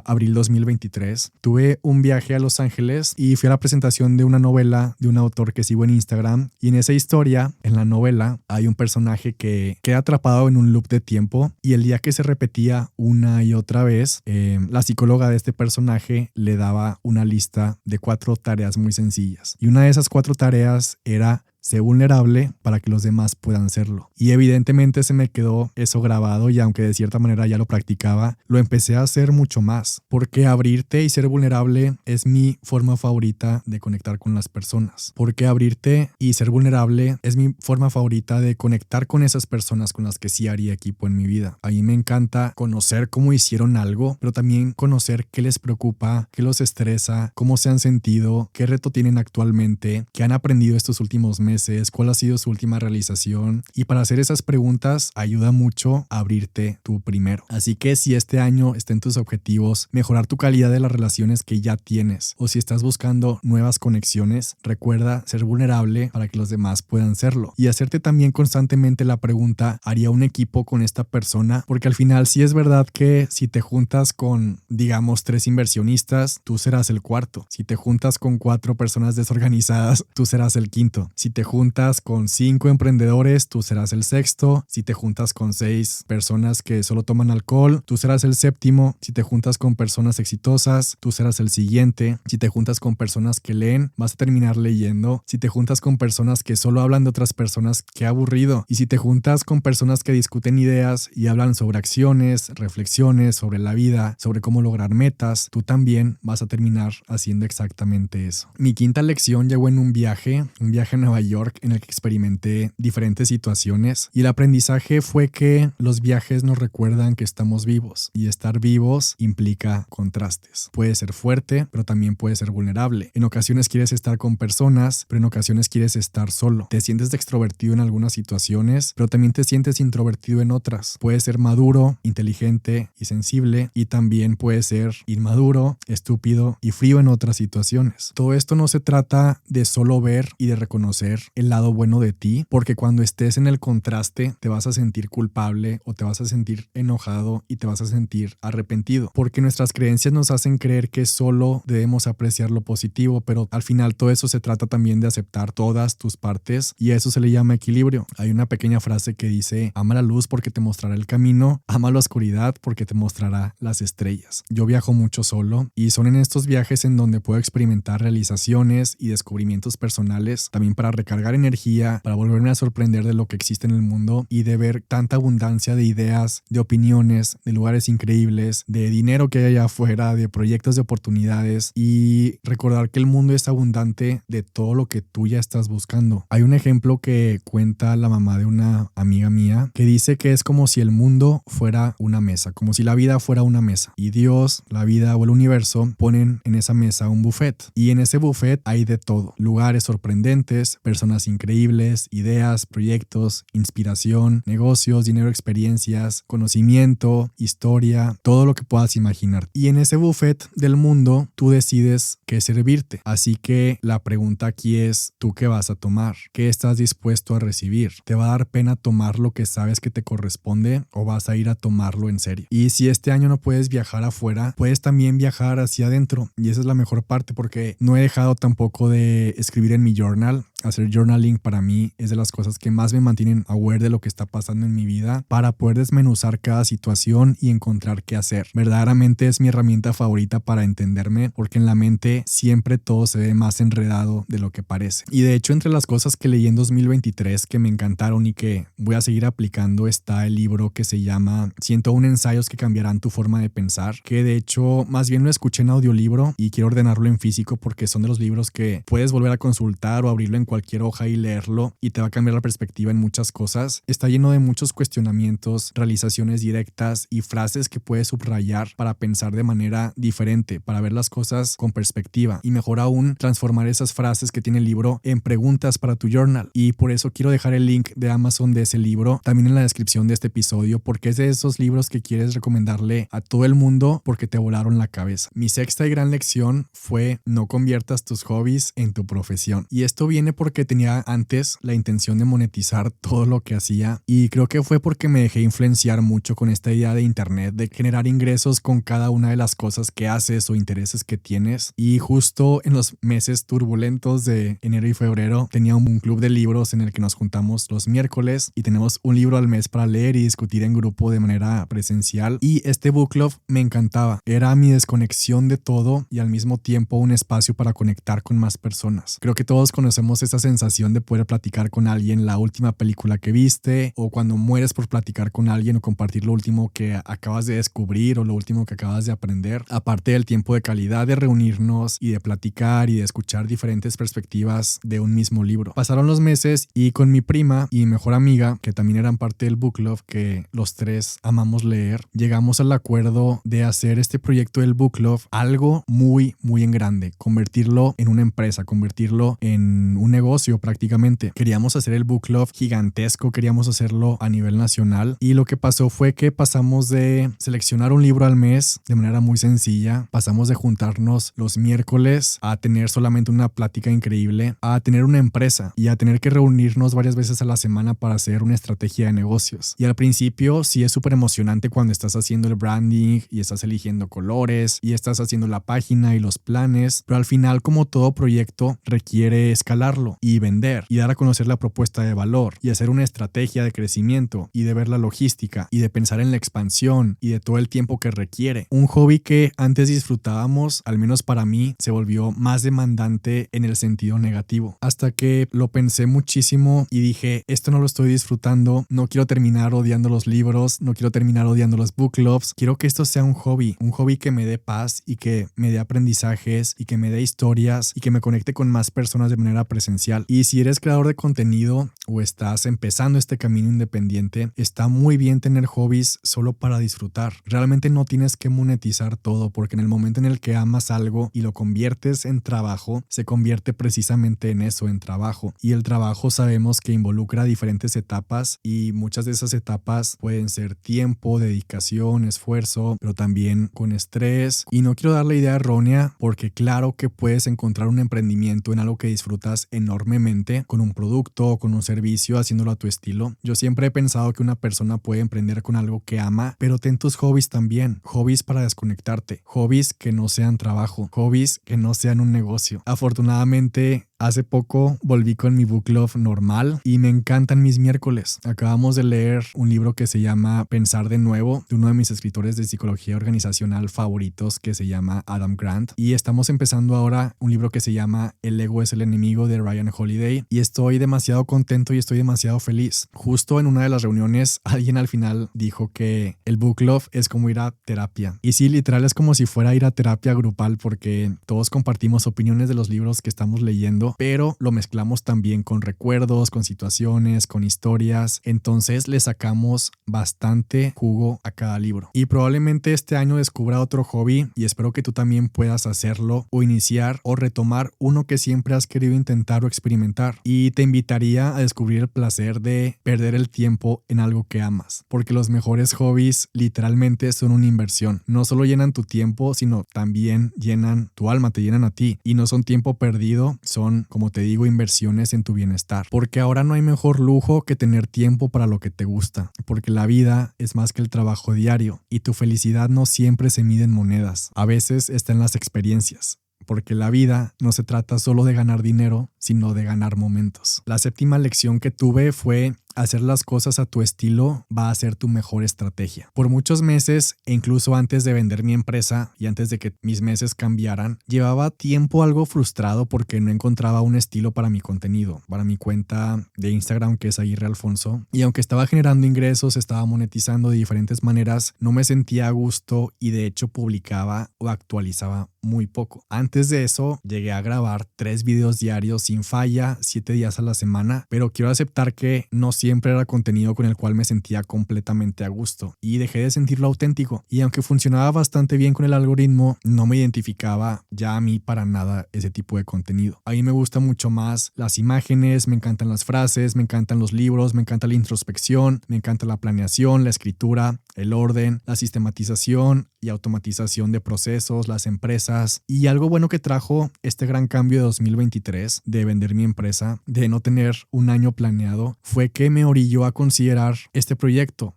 abril 2023, tuve un viaje a Los Ángeles y fui a la presentación de una novela de un autor que sigo en Instagram, y en esa historia, en la novela, hay un personaje que queda atrapado en un loop de tiempo, y el día que se repetía una y otra vez, la psicóloga de este personaje le daba una lista de 4 tareas muy sencillas, y una de esas 4 tareas era: sé vulnerable para que los demás puedan serlo. Y evidentemente se me quedó eso grabado, y aunque de cierta manera ya lo practicaba, lo empecé a hacer mucho más, porque abrirte y ser vulnerable es mi forma favorita de conectar con las personas. Porque abrirte y ser vulnerable es mi forma favorita de conectar con esas personas con las que sí haría equipo en mi vida. A mí me encanta conocer cómo hicieron algo, pero también conocer qué les preocupa, qué los estresa, cómo se han sentido, qué reto tienen actualmente, qué han aprendido estos últimos meses, meses, cuál ha sido su última realización. Y para hacer esas preguntas ayuda mucho a abrirte tú primero. Así que si este año está en tus objetivos mejorar tu calidad de las relaciones que ya tienes, o si estás buscando nuevas conexiones, recuerda ser vulnerable para que los demás puedan serlo. Y hacerte también constantemente la pregunta, ¿haría un equipo con esta persona? Porque al final sí es verdad que si te juntas con, digamos, 3 inversionistas, tú serás el cuarto. Si te juntas con 4 personas desorganizadas, tú serás el quinto. Si te juntas con 5 emprendedores, tú serás el sexto. Si te juntas con 6 personas que solo toman alcohol, tú serás el séptimo. Si te juntas con personas exitosas, tú serás el siguiente. Si te juntas con personas que leen, vas a terminar leyendo. Si te juntas con personas que solo hablan de otras personas, qué aburrido. Y si te juntas con personas que discuten ideas y hablan sobre acciones, reflexiones, sobre la vida, sobre cómo lograr metas, tú también vas a terminar haciendo exactamente eso. Mi quinta lección llegó en un viaje a Nueva York en el que experimenté diferentes situaciones, y el aprendizaje fue que los viajes nos recuerdan que estamos vivos, y estar vivos implica contrastes. Puede ser fuerte, pero también puede ser vulnerable. En ocasiones quieres estar con personas, pero en ocasiones quieres estar solo. Te sientes extrovertido en algunas situaciones, pero también te sientes introvertido en otras. Puedes ser maduro, inteligente y sensible, y también puedes ser inmaduro, estúpido y frío en otras situaciones. Todo esto no se trata de solo ver y de reconocer el lado bueno de ti, porque cuando estés en el contraste te vas a sentir culpable o te vas a sentir enojado y te vas a sentir arrepentido, porque nuestras creencias nos hacen creer que solo debemos apreciar lo positivo, pero al final todo eso se trata también de aceptar todas tus partes, y a eso se le llama equilibrio. Hay una pequeña frase que dice: ama la luz porque te mostrará el camino, ama la oscuridad porque te mostrará las estrellas. Yo viajo mucho solo, y son en estos viajes en donde puedo experimentar realizaciones y descubrimientos personales, también para recargar energía, para volverme a sorprender de lo que existe en el mundo y de ver tanta abundancia de ideas, de opiniones, de lugares increíbles, de dinero que hay allá afuera, de proyectos, de oportunidades, y recordar que el mundo es abundante de todo lo que tú ya estás buscando. Hay un ejemplo que cuenta la mamá de una amiga mía que dice que es como si el mundo fuera una mesa, como si la vida fuera una mesa, y Dios, la vida o el universo ponen en esa mesa un buffet, y en ese buffet hay de todo: lugares sorprendentes, personas increíbles, ideas, proyectos, inspiración, negocios, dinero, experiencias, conocimiento, historia, todo lo que puedas imaginar. Y en ese buffet del mundo tú decides qué servirte. Así que la pregunta aquí es: ¿tú qué vas a tomar? ¿Qué estás dispuesto a recibir? ¿Te va a dar pena tomar lo que sabes que te corresponde, o vas a ir a tomarlo en serio? Y si este año no puedes viajar afuera, puedes también viajar hacia adentro, y esa es la mejor parte, porque no he dejado tampoco de escribir en mi journal. Hacer journaling para mí es de las cosas que más me mantienen aware de lo que está pasando en mi vida, para poder desmenuzar cada situación y encontrar qué hacer. Verdaderamente es mi herramienta favorita para entenderme, porque en la mente siempre todo se ve más enredado de lo que parece. Y de hecho, entre las cosas que leí en 2023 que me encantaron y que voy a seguir aplicando, está el libro que se llama 101 ensayos que cambiarán tu forma de pensar, que de hecho más bien lo escuché en audiolibro y quiero ordenarlo en físico, porque son de los libros que puedes volver a consultar o abrirlo en cualquier hoja y leerlo, y te va a cambiar la perspectiva en muchas cosas. Está lleno de muchos cuestionamientos, realizaciones directas y frases que puedes subrayar para pensar de manera diferente, para ver las cosas con perspectiva, y mejor aún, transformar esas frases que tiene el libro en preguntas para tu journal. Y por eso quiero dejar el link de Amazon de ese libro también en la descripción de este episodio, porque es de esos libros que quieres recomendarle a todo el mundo porque te volaron la cabeza. Mi sexta y gran lección fue: no conviertas tus hobbies en tu profesión. Y esto viene porque tenía antes la intención de monetizar todo lo que hacía, y creo que fue porque me dejé influenciar mucho con esta idea de internet, de generar ingresos con cada una de las cosas que haces o intereses que tienes. Y justo en los meses turbulentos de enero y febrero tenía un club de libros en el que nos juntamos los miércoles y tenemos un libro al mes para leer y discutir en grupo de manera presencial, y este book club me encantaba. Era mi desconexión de todo y al mismo tiempo un espacio para conectar con más personas. Creo que todos conocemos esa sensación de poder platicar con alguien la última película que viste, o cuando mueres por platicar con alguien o compartir lo último que acabas de descubrir o lo último que acabas de aprender. Aparte del tiempo de calidad de reunirnos y de platicar y de escuchar diferentes perspectivas de un mismo libro. Pasaron los meses y con mi prima y mi mejor amiga, que también eran parte del book club, que los tres amamos leer, llegamos al acuerdo de hacer este proyecto del book club algo muy en grande, convertirlo en una empresa, convertirlo en un negocio prácticamente. Queríamos hacer el book club gigantesco, queríamos hacerlo a nivel nacional y lo que pasó fue que pasamos de seleccionar un libro al mes de manera muy sencilla, pasamos de juntarnos los miércoles a tener solamente una plática increíble, a tener una empresa y a tener que reunirnos varias veces a la semana para hacer una estrategia de negocios. Y al principio sí es súper emocionante cuando estás haciendo el branding y estás eligiendo colores y estás haciendo la página y los planes, pero al final, como todo proyecto, requiere escalarlo y vender y dar a conocer la propuesta de valor y hacer una estrategia de crecimiento y de ver la logística y de pensar en la expansión y de todo el tiempo que requiere. Un hobby que antes disfrutábamos, al menos para mí, se volvió más demandante en el sentido negativo. Hasta que lo pensé muchísimo y dije, esto no lo estoy disfrutando, no quiero terminar odiando los libros, no quiero terminar odiando los book clubs, quiero que esto sea un hobby que me dé paz y que me dé aprendizajes y que me dé historias y que me conecte con más personas de manera presencial. Y si eres creador de contenido o estás empezando este camino independiente, está muy bien tener hobbies solo para disfrutar. Realmente no tienes que monetizar todo, porque en el momento en el que amas algo y lo conviertes en trabajo, se convierte precisamente en eso, en trabajo. Y el trabajo sabemos que involucra diferentes etapas y muchas de esas etapas pueden ser tiempo, dedicación, esfuerzo, pero también con estrés. Y no quiero dar la idea errónea, porque claro que puedes encontrar un emprendimiento en algo que disfrutas enormemente, con un producto o con un servicio, haciéndolo a tu estilo. Yo siempre he pensado que una persona puede emprender con algo que ama, pero ten tus hobbies también, hobbies para desconectarte, hobbies que no sean trabajo, hobbies que no sean un negocio. Afortunadamente, hace poco volví con mi book club normal y me encantan mis miércoles. Acabamos de leer un libro que se llama Pensar de Nuevo, de uno de mis escritores de psicología organizacional favoritos, que se llama Adam Grant, y estamos empezando ahora un libro que se llama El ego es el enemigo, de Ryan Holiday, y estoy demasiado contento y estoy demasiado feliz. Justo en una de las reuniones alguien al final dijo que el book club es como ir a terapia, y sí, literal es como si fuera a ir a terapia grupal, porque todos compartimos opiniones de los libros que estamos leyendo, pero lo mezclamos también con recuerdos, con situaciones, con historias. Entonces le sacamos bastante jugo a cada libro. Y probablemente este año descubra otro hobby y espero que tú también puedas hacerlo o iniciar o retomar uno que siempre has querido intentar o experimentar. Y te invitaría a descubrir el placer de perder el tiempo en algo que amas, porque los mejores hobbies literalmente son una inversión. No solo llenan tu tiempo, sino también llenan tu alma, te llenan a ti, y no son tiempo perdido, son, como te digo, inversiones en tu bienestar, porque ahora no hay mejor lujo que tener tiempo para lo que te gusta, porque la vida es más que el trabajo diario y tu felicidad no siempre se mide en monedas, a veces está en las experiencias. Porque la vida no se trata solo de ganar dinero, sino de ganar momentos. La séptima lección que tuve fue: hacer las cosas a tu estilo va a ser tu mejor estrategia. Por muchos meses, e incluso antes de vender mi empresa y antes de que mis meses cambiaran, llevaba tiempo algo frustrado porque no encontraba un estilo para mi contenido, para mi cuenta de Instagram, que es Aguirre Alfonso. Y aunque estaba generando ingresos, estaba monetizando de diferentes maneras, no me sentía a gusto y de hecho publicaba o actualizaba muy poco. Antes de eso, llegué a grabar 3 videos diarios sin falla, 7 días a la semana, pero quiero aceptar que no siempre era contenido con el cual me sentía completamente a gusto y dejé de sentirlo auténtico. Y aunque funcionaba bastante bien con el algoritmo, no me identificaba ya a mí para nada ese tipo de contenido. A mí me gusta mucho más las imágenes, me encantan las frases, me encantan los libros, me encanta la introspección, me encanta la planeación, la escritura, el orden, la sistematización y automatización de procesos, las empresas. Y algo bueno que trajo este gran cambio de 2023 de vender mi empresa, de no tener un año planeado, fue que me orilló a considerar este proyecto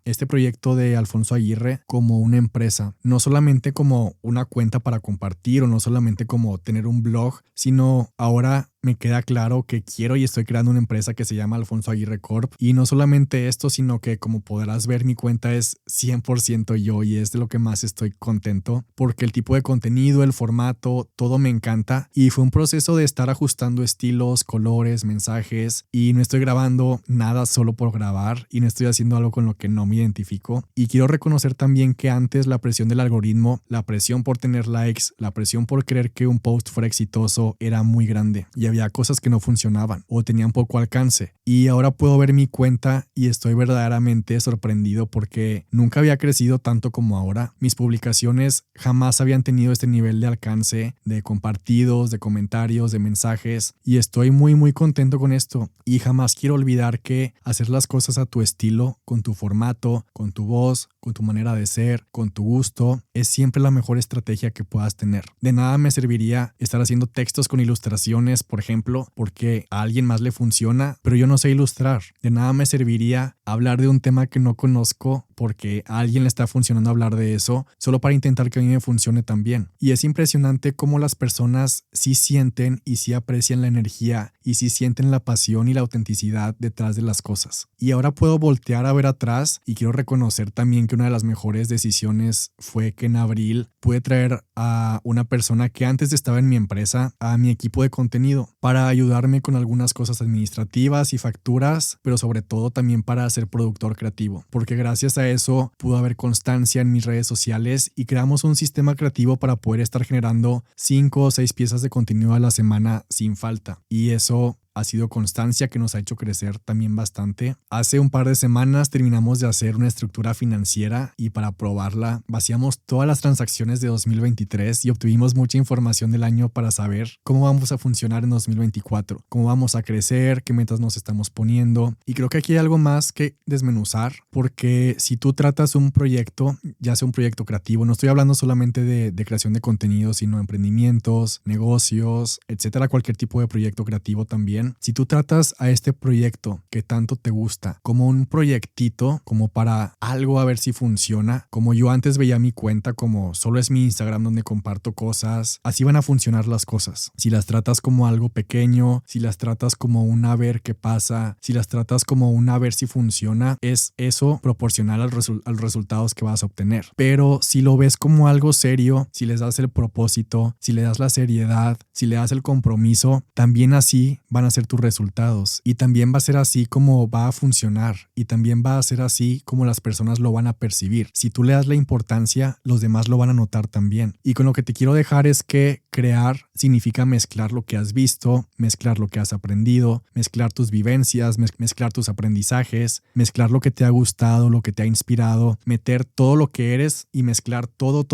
de Alfonso Aguirre como una empresa, no solamente como una cuenta para compartir o no solamente como tener un blog, sino ahora me queda claro que quiero y estoy creando una empresa que se llama Alfonso Aguirre Corp. Y no solamente esto, sino que, como podrás ver, mi cuenta es 100% yo y es de lo que más estoy contento, porque el tipo de contenido, el formato, todo me encanta. Y fue un proceso de estar ajustando estilos, colores, mensajes, y no estoy grabando nada solo por grabar y no estoy haciendo algo con lo que no me identifico. Y quiero reconocer también que antes la presión del algoritmo, la presión por tener likes, la presión por creer que un post fuera exitoso era muy grande y había había cosas que no funcionaban o tenían poco alcance. Y ahora puedo ver mi cuenta y estoy verdaderamente sorprendido porque nunca había crecido tanto como ahora. Mis publicaciones jamás habían tenido este nivel de alcance, de compartidos, de comentarios, de mensajes, y estoy muy contento con esto. Y jamás quiero olvidar que hacer las cosas a tu estilo, con tu formato, con tu voz, con tu manera de ser, con tu gusto, es siempre la mejor estrategia que puedas tener. De nada me serviría estar haciendo textos con ilustraciones, por ejemplo, porque a alguien más le funciona, pero yo no sé ilustrar. De nada me serviría hablar de un tema que no conozco porque a alguien le está funcionando hablar de eso, solo para intentar que a mí me funcione también. Y es impresionante cómo las personas sí sienten y sí aprecian la energía y sí sienten la pasión y la autenticidad detrás de las cosas. Y ahora puedo voltear a ver atrás y quiero reconocer también que una de las mejores decisiones fue que en abril pude traer a una persona que antes estaba en mi empresa a mi equipo de contenido para ayudarme con algunas cosas administrativas y facturas, pero sobre todo también para ser productor creativo, porque gracias a eso pudo haber constancia en mis redes sociales y creamos un sistema creativo para poder estar generando 5 o 6 piezas de contenido a la semana sin falta. Y eso ha sido constancia que nos ha hecho crecer también bastante. Hace un par de semanas terminamos de hacer una estructura financiera y para probarla vaciamos todas las transacciones de 2023 y obtuvimos mucha información del año para saber cómo vamos a funcionar en 2024, cómo vamos a crecer, qué metas nos estamos poniendo. Y creo que aquí hay algo más que desmenuzar, porque si tú tratas un proyecto, ya sea un proyecto creativo, no estoy hablando solamente de creación de contenido, sino emprendimientos, negocios, etcétera, cualquier tipo de proyecto creativo también. Si tú tratas a este proyecto que tanto te gusta como un proyectito, como para algo a ver si funciona, como yo antes veía mi cuenta como solo es mi Instagram donde comparto cosas, así van a funcionar las cosas. Si las tratas como algo pequeño, si las tratas como un a ver qué pasa, si las tratas como un a ver si funciona, es eso proporcional a los resultados que vas a obtener. Pero si lo ves como algo serio, si les das el propósito, si le das la seriedad, si le das el compromiso, también así van a ser tus resultados y también va a ser así como va a funcionar y también va a ser así como las personas lo van a percibir. Si tú le das la importancia, los demás lo van a notar también. Y con lo que te quiero dejar es que crear significa mezclar lo que has visto, mezclar lo que has aprendido, mezclar tus vivencias, mezclar tus aprendizajes, mezclar lo que te ha gustado, lo que te ha inspirado, meter todo lo que eres y mezclar todo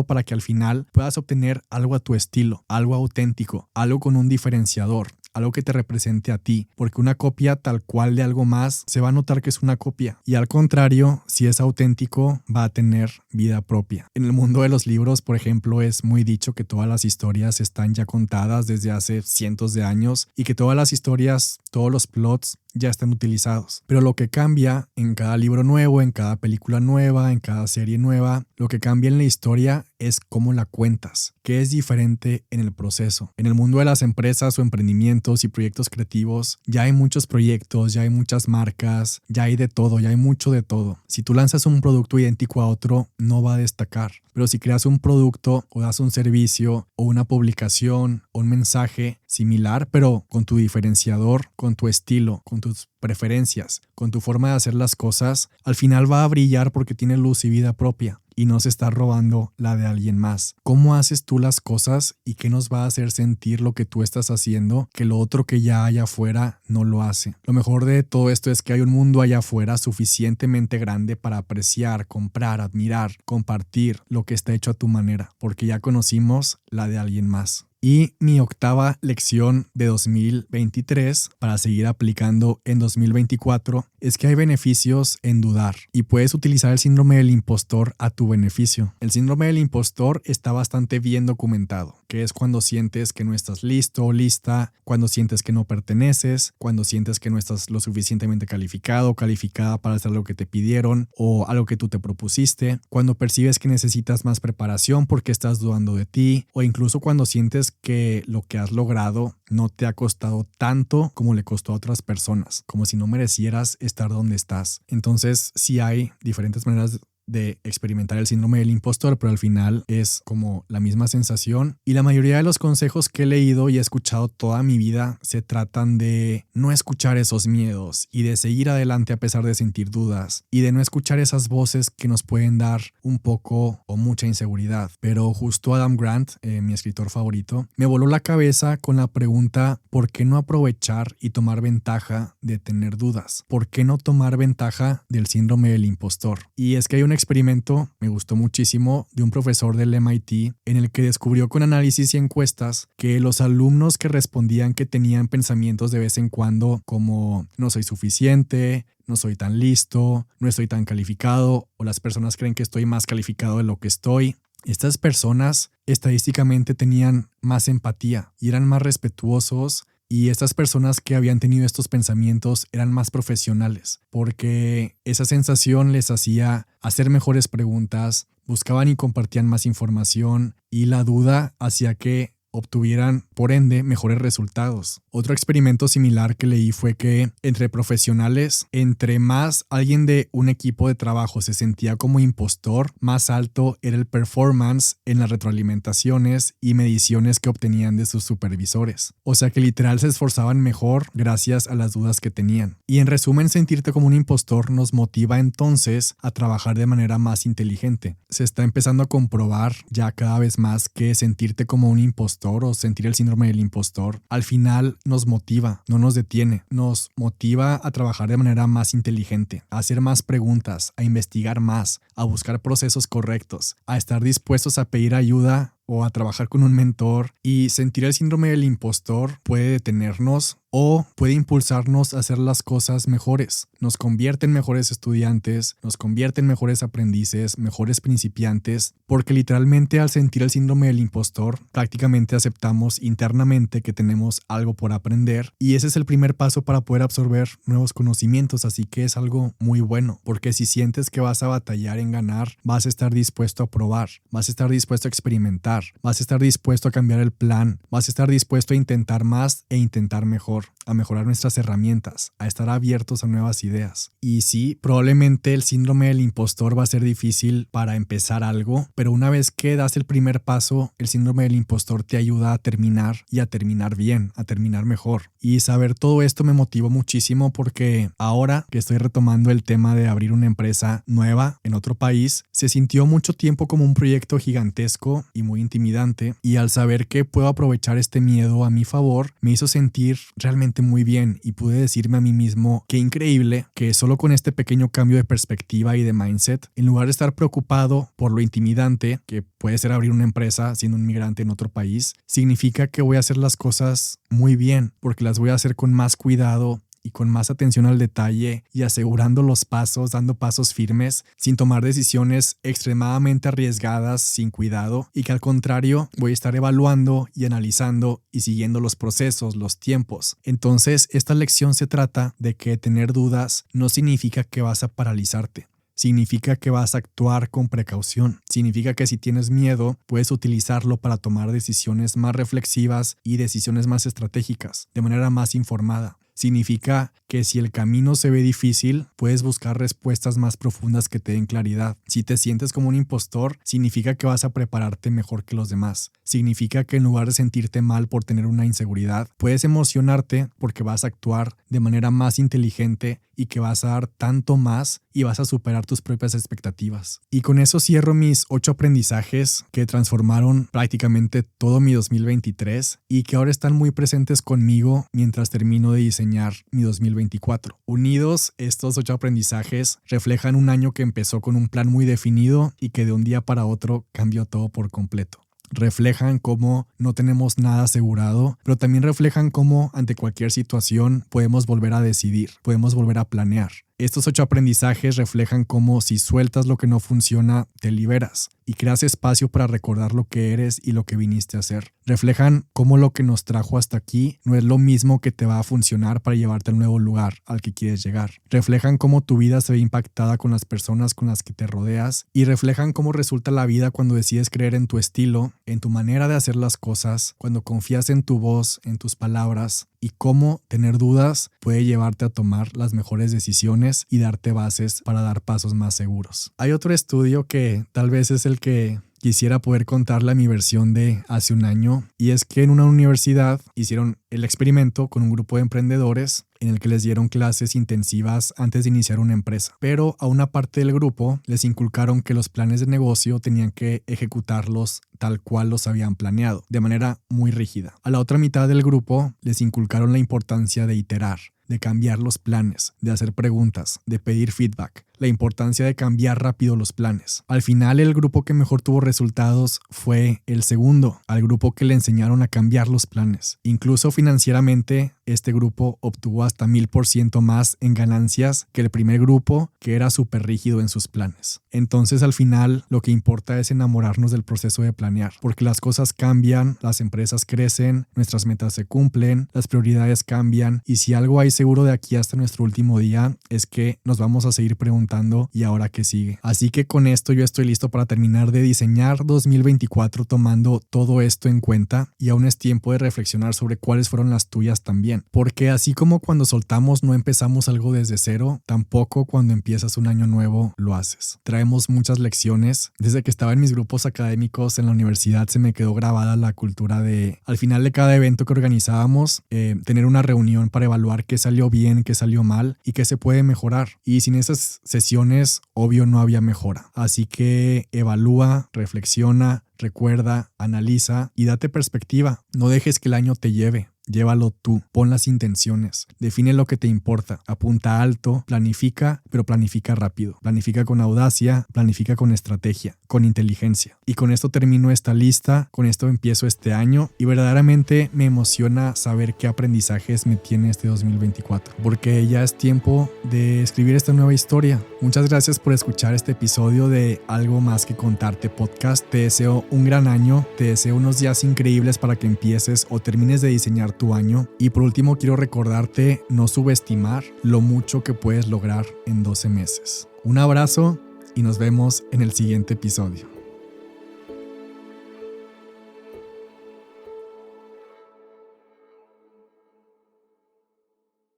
para que al final puedas obtener algo a tu estilo, algo auténtico, algo con un diferenciador, algo que te represente a ti, porque una copia tal cual de algo más se va a notar que es una copia y al contrario, si es auténtico va a tener vida propia. En el mundo de los libros, por ejemplo, es muy dicho que todas las historias están ya contadas desde hace cientos de años y que todas las historias, todos los plots ya están utilizados. Pero lo que cambia en cada libro nuevo, en cada película nueva, en cada serie nueva, lo que cambia en la historia es cómo la cuentas, qué es diferente en el proceso. En el mundo de las empresas o emprendimientos y proyectos creativos ya hay muchos proyectos, ya hay muchas marcas, ya hay de todo, ya hay mucho de todo. Si tú lanzas un producto idéntico a otro, no va a destacar. Pero si creas un producto o das un servicio o una publicación o un mensaje similar, pero con tu diferenciador, con tu estilo, con tus preferencias, con tu forma de hacer las cosas, al final va a brillar porque tiene luz y vida propia y no se está robando la de alguien más. ¿Cómo haces tú las cosas y qué nos va a hacer sentir lo que tú estás haciendo que lo otro que ya hay afuera no lo hace? Lo mejor de todo esto es que hay un mundo allá afuera suficientemente grande para apreciar, comprar, admirar, compartir lo que está hecho a tu manera, porque ya conocimos la de alguien más. Y mi octava lección de 2023 para seguir aplicando en 2024 es que hay beneficios en dudar y puedes utilizar el síndrome del impostor a tu beneficio. El síndrome del impostor está bastante bien documentado, que es cuando sientes que no estás listo o lista, cuando sientes que no perteneces, cuando sientes que no estás lo suficientemente calificado o calificada para hacer lo que te pidieron o algo que tú te propusiste, cuando percibes que necesitas más preparación porque estás dudando de ti o incluso cuando sientes que lo que has logrado no te ha costado tanto como le costó a otras personas, como si no merecieras estar donde estás. Entonces, sí hay diferentes maneras de experimentar el síndrome del impostor, pero al final es como la misma sensación. Y la mayoría de los consejos que he leído y he escuchado toda mi vida se tratan de no escuchar esos miedos y de seguir adelante a pesar de sentir dudas y de no escuchar esas voces que nos pueden dar un poco o mucha inseguridad. Pero justo Adam Grant, mi escritor favorito, me voló la cabeza con la pregunta: ¿por qué no aprovechar y tomar ventaja de tener dudas? ¿Por qué no tomar ventaja del síndrome del impostor? Y es que hay un experimento, me gustó muchísimo, de un profesor del MIT en el que descubrió con análisis y encuestas que los alumnos que respondían que tenían pensamientos de vez en cuando como no soy suficiente, no soy tan listo, no estoy tan calificado, o las personas creen que estoy más calificado de lo que estoy, estas personas estadísticamente tenían más empatía y eran más respetuosos. Y estas personas que habían tenido estos pensamientos eran más profesionales, porque esa sensación les hacía hacer mejores preguntas, buscaban y compartían más información, y la duda hacía que obtuvieran, por ende, mejores resultados. Otro experimento similar que leí fue que entre profesionales, entre más alguien de un equipo de trabajo se sentía como impostor, más alto era el performance en las retroalimentaciones y mediciones que obtenían de sus supervisores. O sea que literal se esforzaban mejor gracias a las dudas que tenían. Y en resumen, sentirte como un impostor nos motiva entonces a trabajar de manera más inteligente. Se está empezando a comprobar ya cada vez más que sentirte como un impostor o sentir el síndrome del impostor al final nos motiva, no nos detiene, nos motiva a trabajar de manera más inteligente, a hacer más preguntas, a investigar más, a buscar procesos correctos, a estar dispuestos a pedir ayuda o a trabajar con un mentor. Y sentir el síndrome del impostor puede detenernos o puede impulsarnos a hacer las cosas mejores. Nos convierte en mejores estudiantes, nos convierte en mejores aprendices, mejores principiantes, porque literalmente al sentir el síndrome del impostor prácticamente aceptamos internamente que tenemos algo por aprender, y ese es el primer paso para poder absorber nuevos conocimientos. Así que es algo muy bueno, porque si sientes que vas a batallar en ganar, vas a estar dispuesto a probar, vas a estar dispuesto a experimentar, vas a estar dispuesto a cambiar el plan, vas a estar dispuesto a intentar más e intentar mejor, a mejorar nuestras herramientas, a estar abiertos a nuevas ideas. Y sí, probablemente el síndrome del impostor va a ser difícil para empezar algo, pero una vez que das el primer paso, el síndrome del impostor te ayuda a terminar, y a terminar bien, a terminar mejor. Y saber todo esto me motivó muchísimo, porque ahora que estoy retomando el tema de abrir una empresa nueva en otro país, se sintió mucho tiempo como un proyecto gigantesco y muy intimidante, y al saber que puedo aprovechar este miedo a mi favor, me hizo sentir realmente muy bien, y pude decirme a mí mismo qué increíble que solo con este pequeño cambio de perspectiva y de mindset, en lugar de estar preocupado por lo intimidante que puede ser abrir una empresa siendo un migrante en otro país, significa que voy a hacer las cosas muy bien, porque las voy a hacer con más cuidado y con más atención al detalle, y asegurando los pasos, dando pasos firmes, sin tomar decisiones extremadamente arriesgadas sin cuidado, y que al contrario voy a estar evaluando y analizando y siguiendo los procesos, los tiempos. Entonces, esta lección se trata de que tener dudas no significa que vas a paralizarte. Significa que vas a actuar con precaución. Significa que si tienes miedo, puedes utilizarlo para tomar decisiones más reflexivas y decisiones más estratégicas, de manera más informada. Significa que si el camino se ve difícil, puedes buscar respuestas más profundas que te den claridad. Si te sientes como un impostor, significa que vas a prepararte mejor que los demás. Significa que en lugar de sentirte mal por tener una inseguridad, puedes emocionarte porque vas a actuar de manera más inteligente y que vas a dar tanto más y vas a superar tus propias expectativas. Y con eso cierro mis 8 aprendizajes que transformaron prácticamente todo mi 2023 y que ahora están muy presentes conmigo mientras termino de diseñar mi 2024. Unidos, estos 8 aprendizajes reflejan un año que empezó con un plan muy definido y que de un día para otro cambió todo por completo. Reflejan cómo no tenemos nada asegurado, pero también reflejan cómo ante cualquier situación podemos volver a decidir, podemos volver a planear. Estos 8 aprendizajes reflejan cómo si sueltas lo que no funciona, te liberas y creas espacio para recordar lo que eres y lo que viniste a hacer. Reflejan cómo lo que nos trajo hasta aquí no es lo mismo que te va a funcionar para llevarte al nuevo lugar al que quieres llegar. Reflejan cómo tu vida se ve impactada con las personas con las que te rodeas, y reflejan cómo resulta la vida cuando decides creer en tu estilo, en tu manera de hacer las cosas, cuando confías en tu voz, en tus palabras, y cómo tener dudas puede llevarte a tomar las mejores decisiones lecciones y darte bases para dar pasos más seguros. Hay otro estudio que tal vez es el que quisiera poder contarle a mi versión de hace un año, y es que en una universidad hicieron el experimento con un grupo de emprendedores en el que les dieron clases intensivas antes de iniciar una empresa. Pero a una parte del grupo les inculcaron que los planes de negocio tenían que ejecutarlos tal cual los habían planeado, de manera muy rígida. A la otra mitad del grupo les inculcaron la importancia de iterar, de cambiar los planes, de hacer preguntas, de pedir feedback, la importancia de cambiar rápido los planes. Al final, el grupo que mejor tuvo resultados fue el segundo, al grupo que le enseñaron a cambiar los planes. Incluso financieramente, este grupo obtuvo hasta 1000% más en ganancias que el primer grupo, que era súper rígido en sus planes. Entonces, al final, lo que importa es enamorarnos del proceso de planear, porque las cosas cambian, las empresas crecen, nuestras metas se cumplen, las prioridades cambian, y si algo hay seguro de aquí hasta nuestro último día es que nos vamos a seguir preguntando ¿y ahora qué sigue? Así que con esto yo estoy listo para terminar de diseñar 2024 tomando todo esto en cuenta, y aún es tiempo de reflexionar sobre cuáles fueron las tuyas también, porque así como cuando soltamos no empezamos algo desde cero, tampoco cuando empiezas un año nuevo lo haces. Traemos muchas lecciones. Desde que estaba en mis grupos académicos en la universidad se me quedó grabada la cultura de, al final de cada evento que organizábamos, tener una reunión para evaluar qué salió bien, qué salió mal y qué se puede mejorar. Y sin esas sesiones, obvio, no había mejora. Así que evalúa, reflexiona, recuerda, analiza y date perspectiva. No dejes que el año te lleve. Llévalo tú, pon las intenciones, define lo que te importa, apunta alto, planifica, pero planifica rápido, planifica con audacia, planifica con estrategia, con inteligencia. Y con esto termino esta lista, con esto empiezo este año y verdaderamente me emociona saber qué aprendizajes me tiene este 2024, porque ya es tiempo de escribir esta nueva historia. Muchas gracias por escuchar este episodio de Algo Más que Contarte podcast. Te deseo un gran año, te deseo unos días increíbles para que empieces o termines de diseñar tu año, y por último quiero recordarte no subestimar lo mucho que puedes lograr en 12 meses. Un abrazo y nos vemos en el siguiente episodio.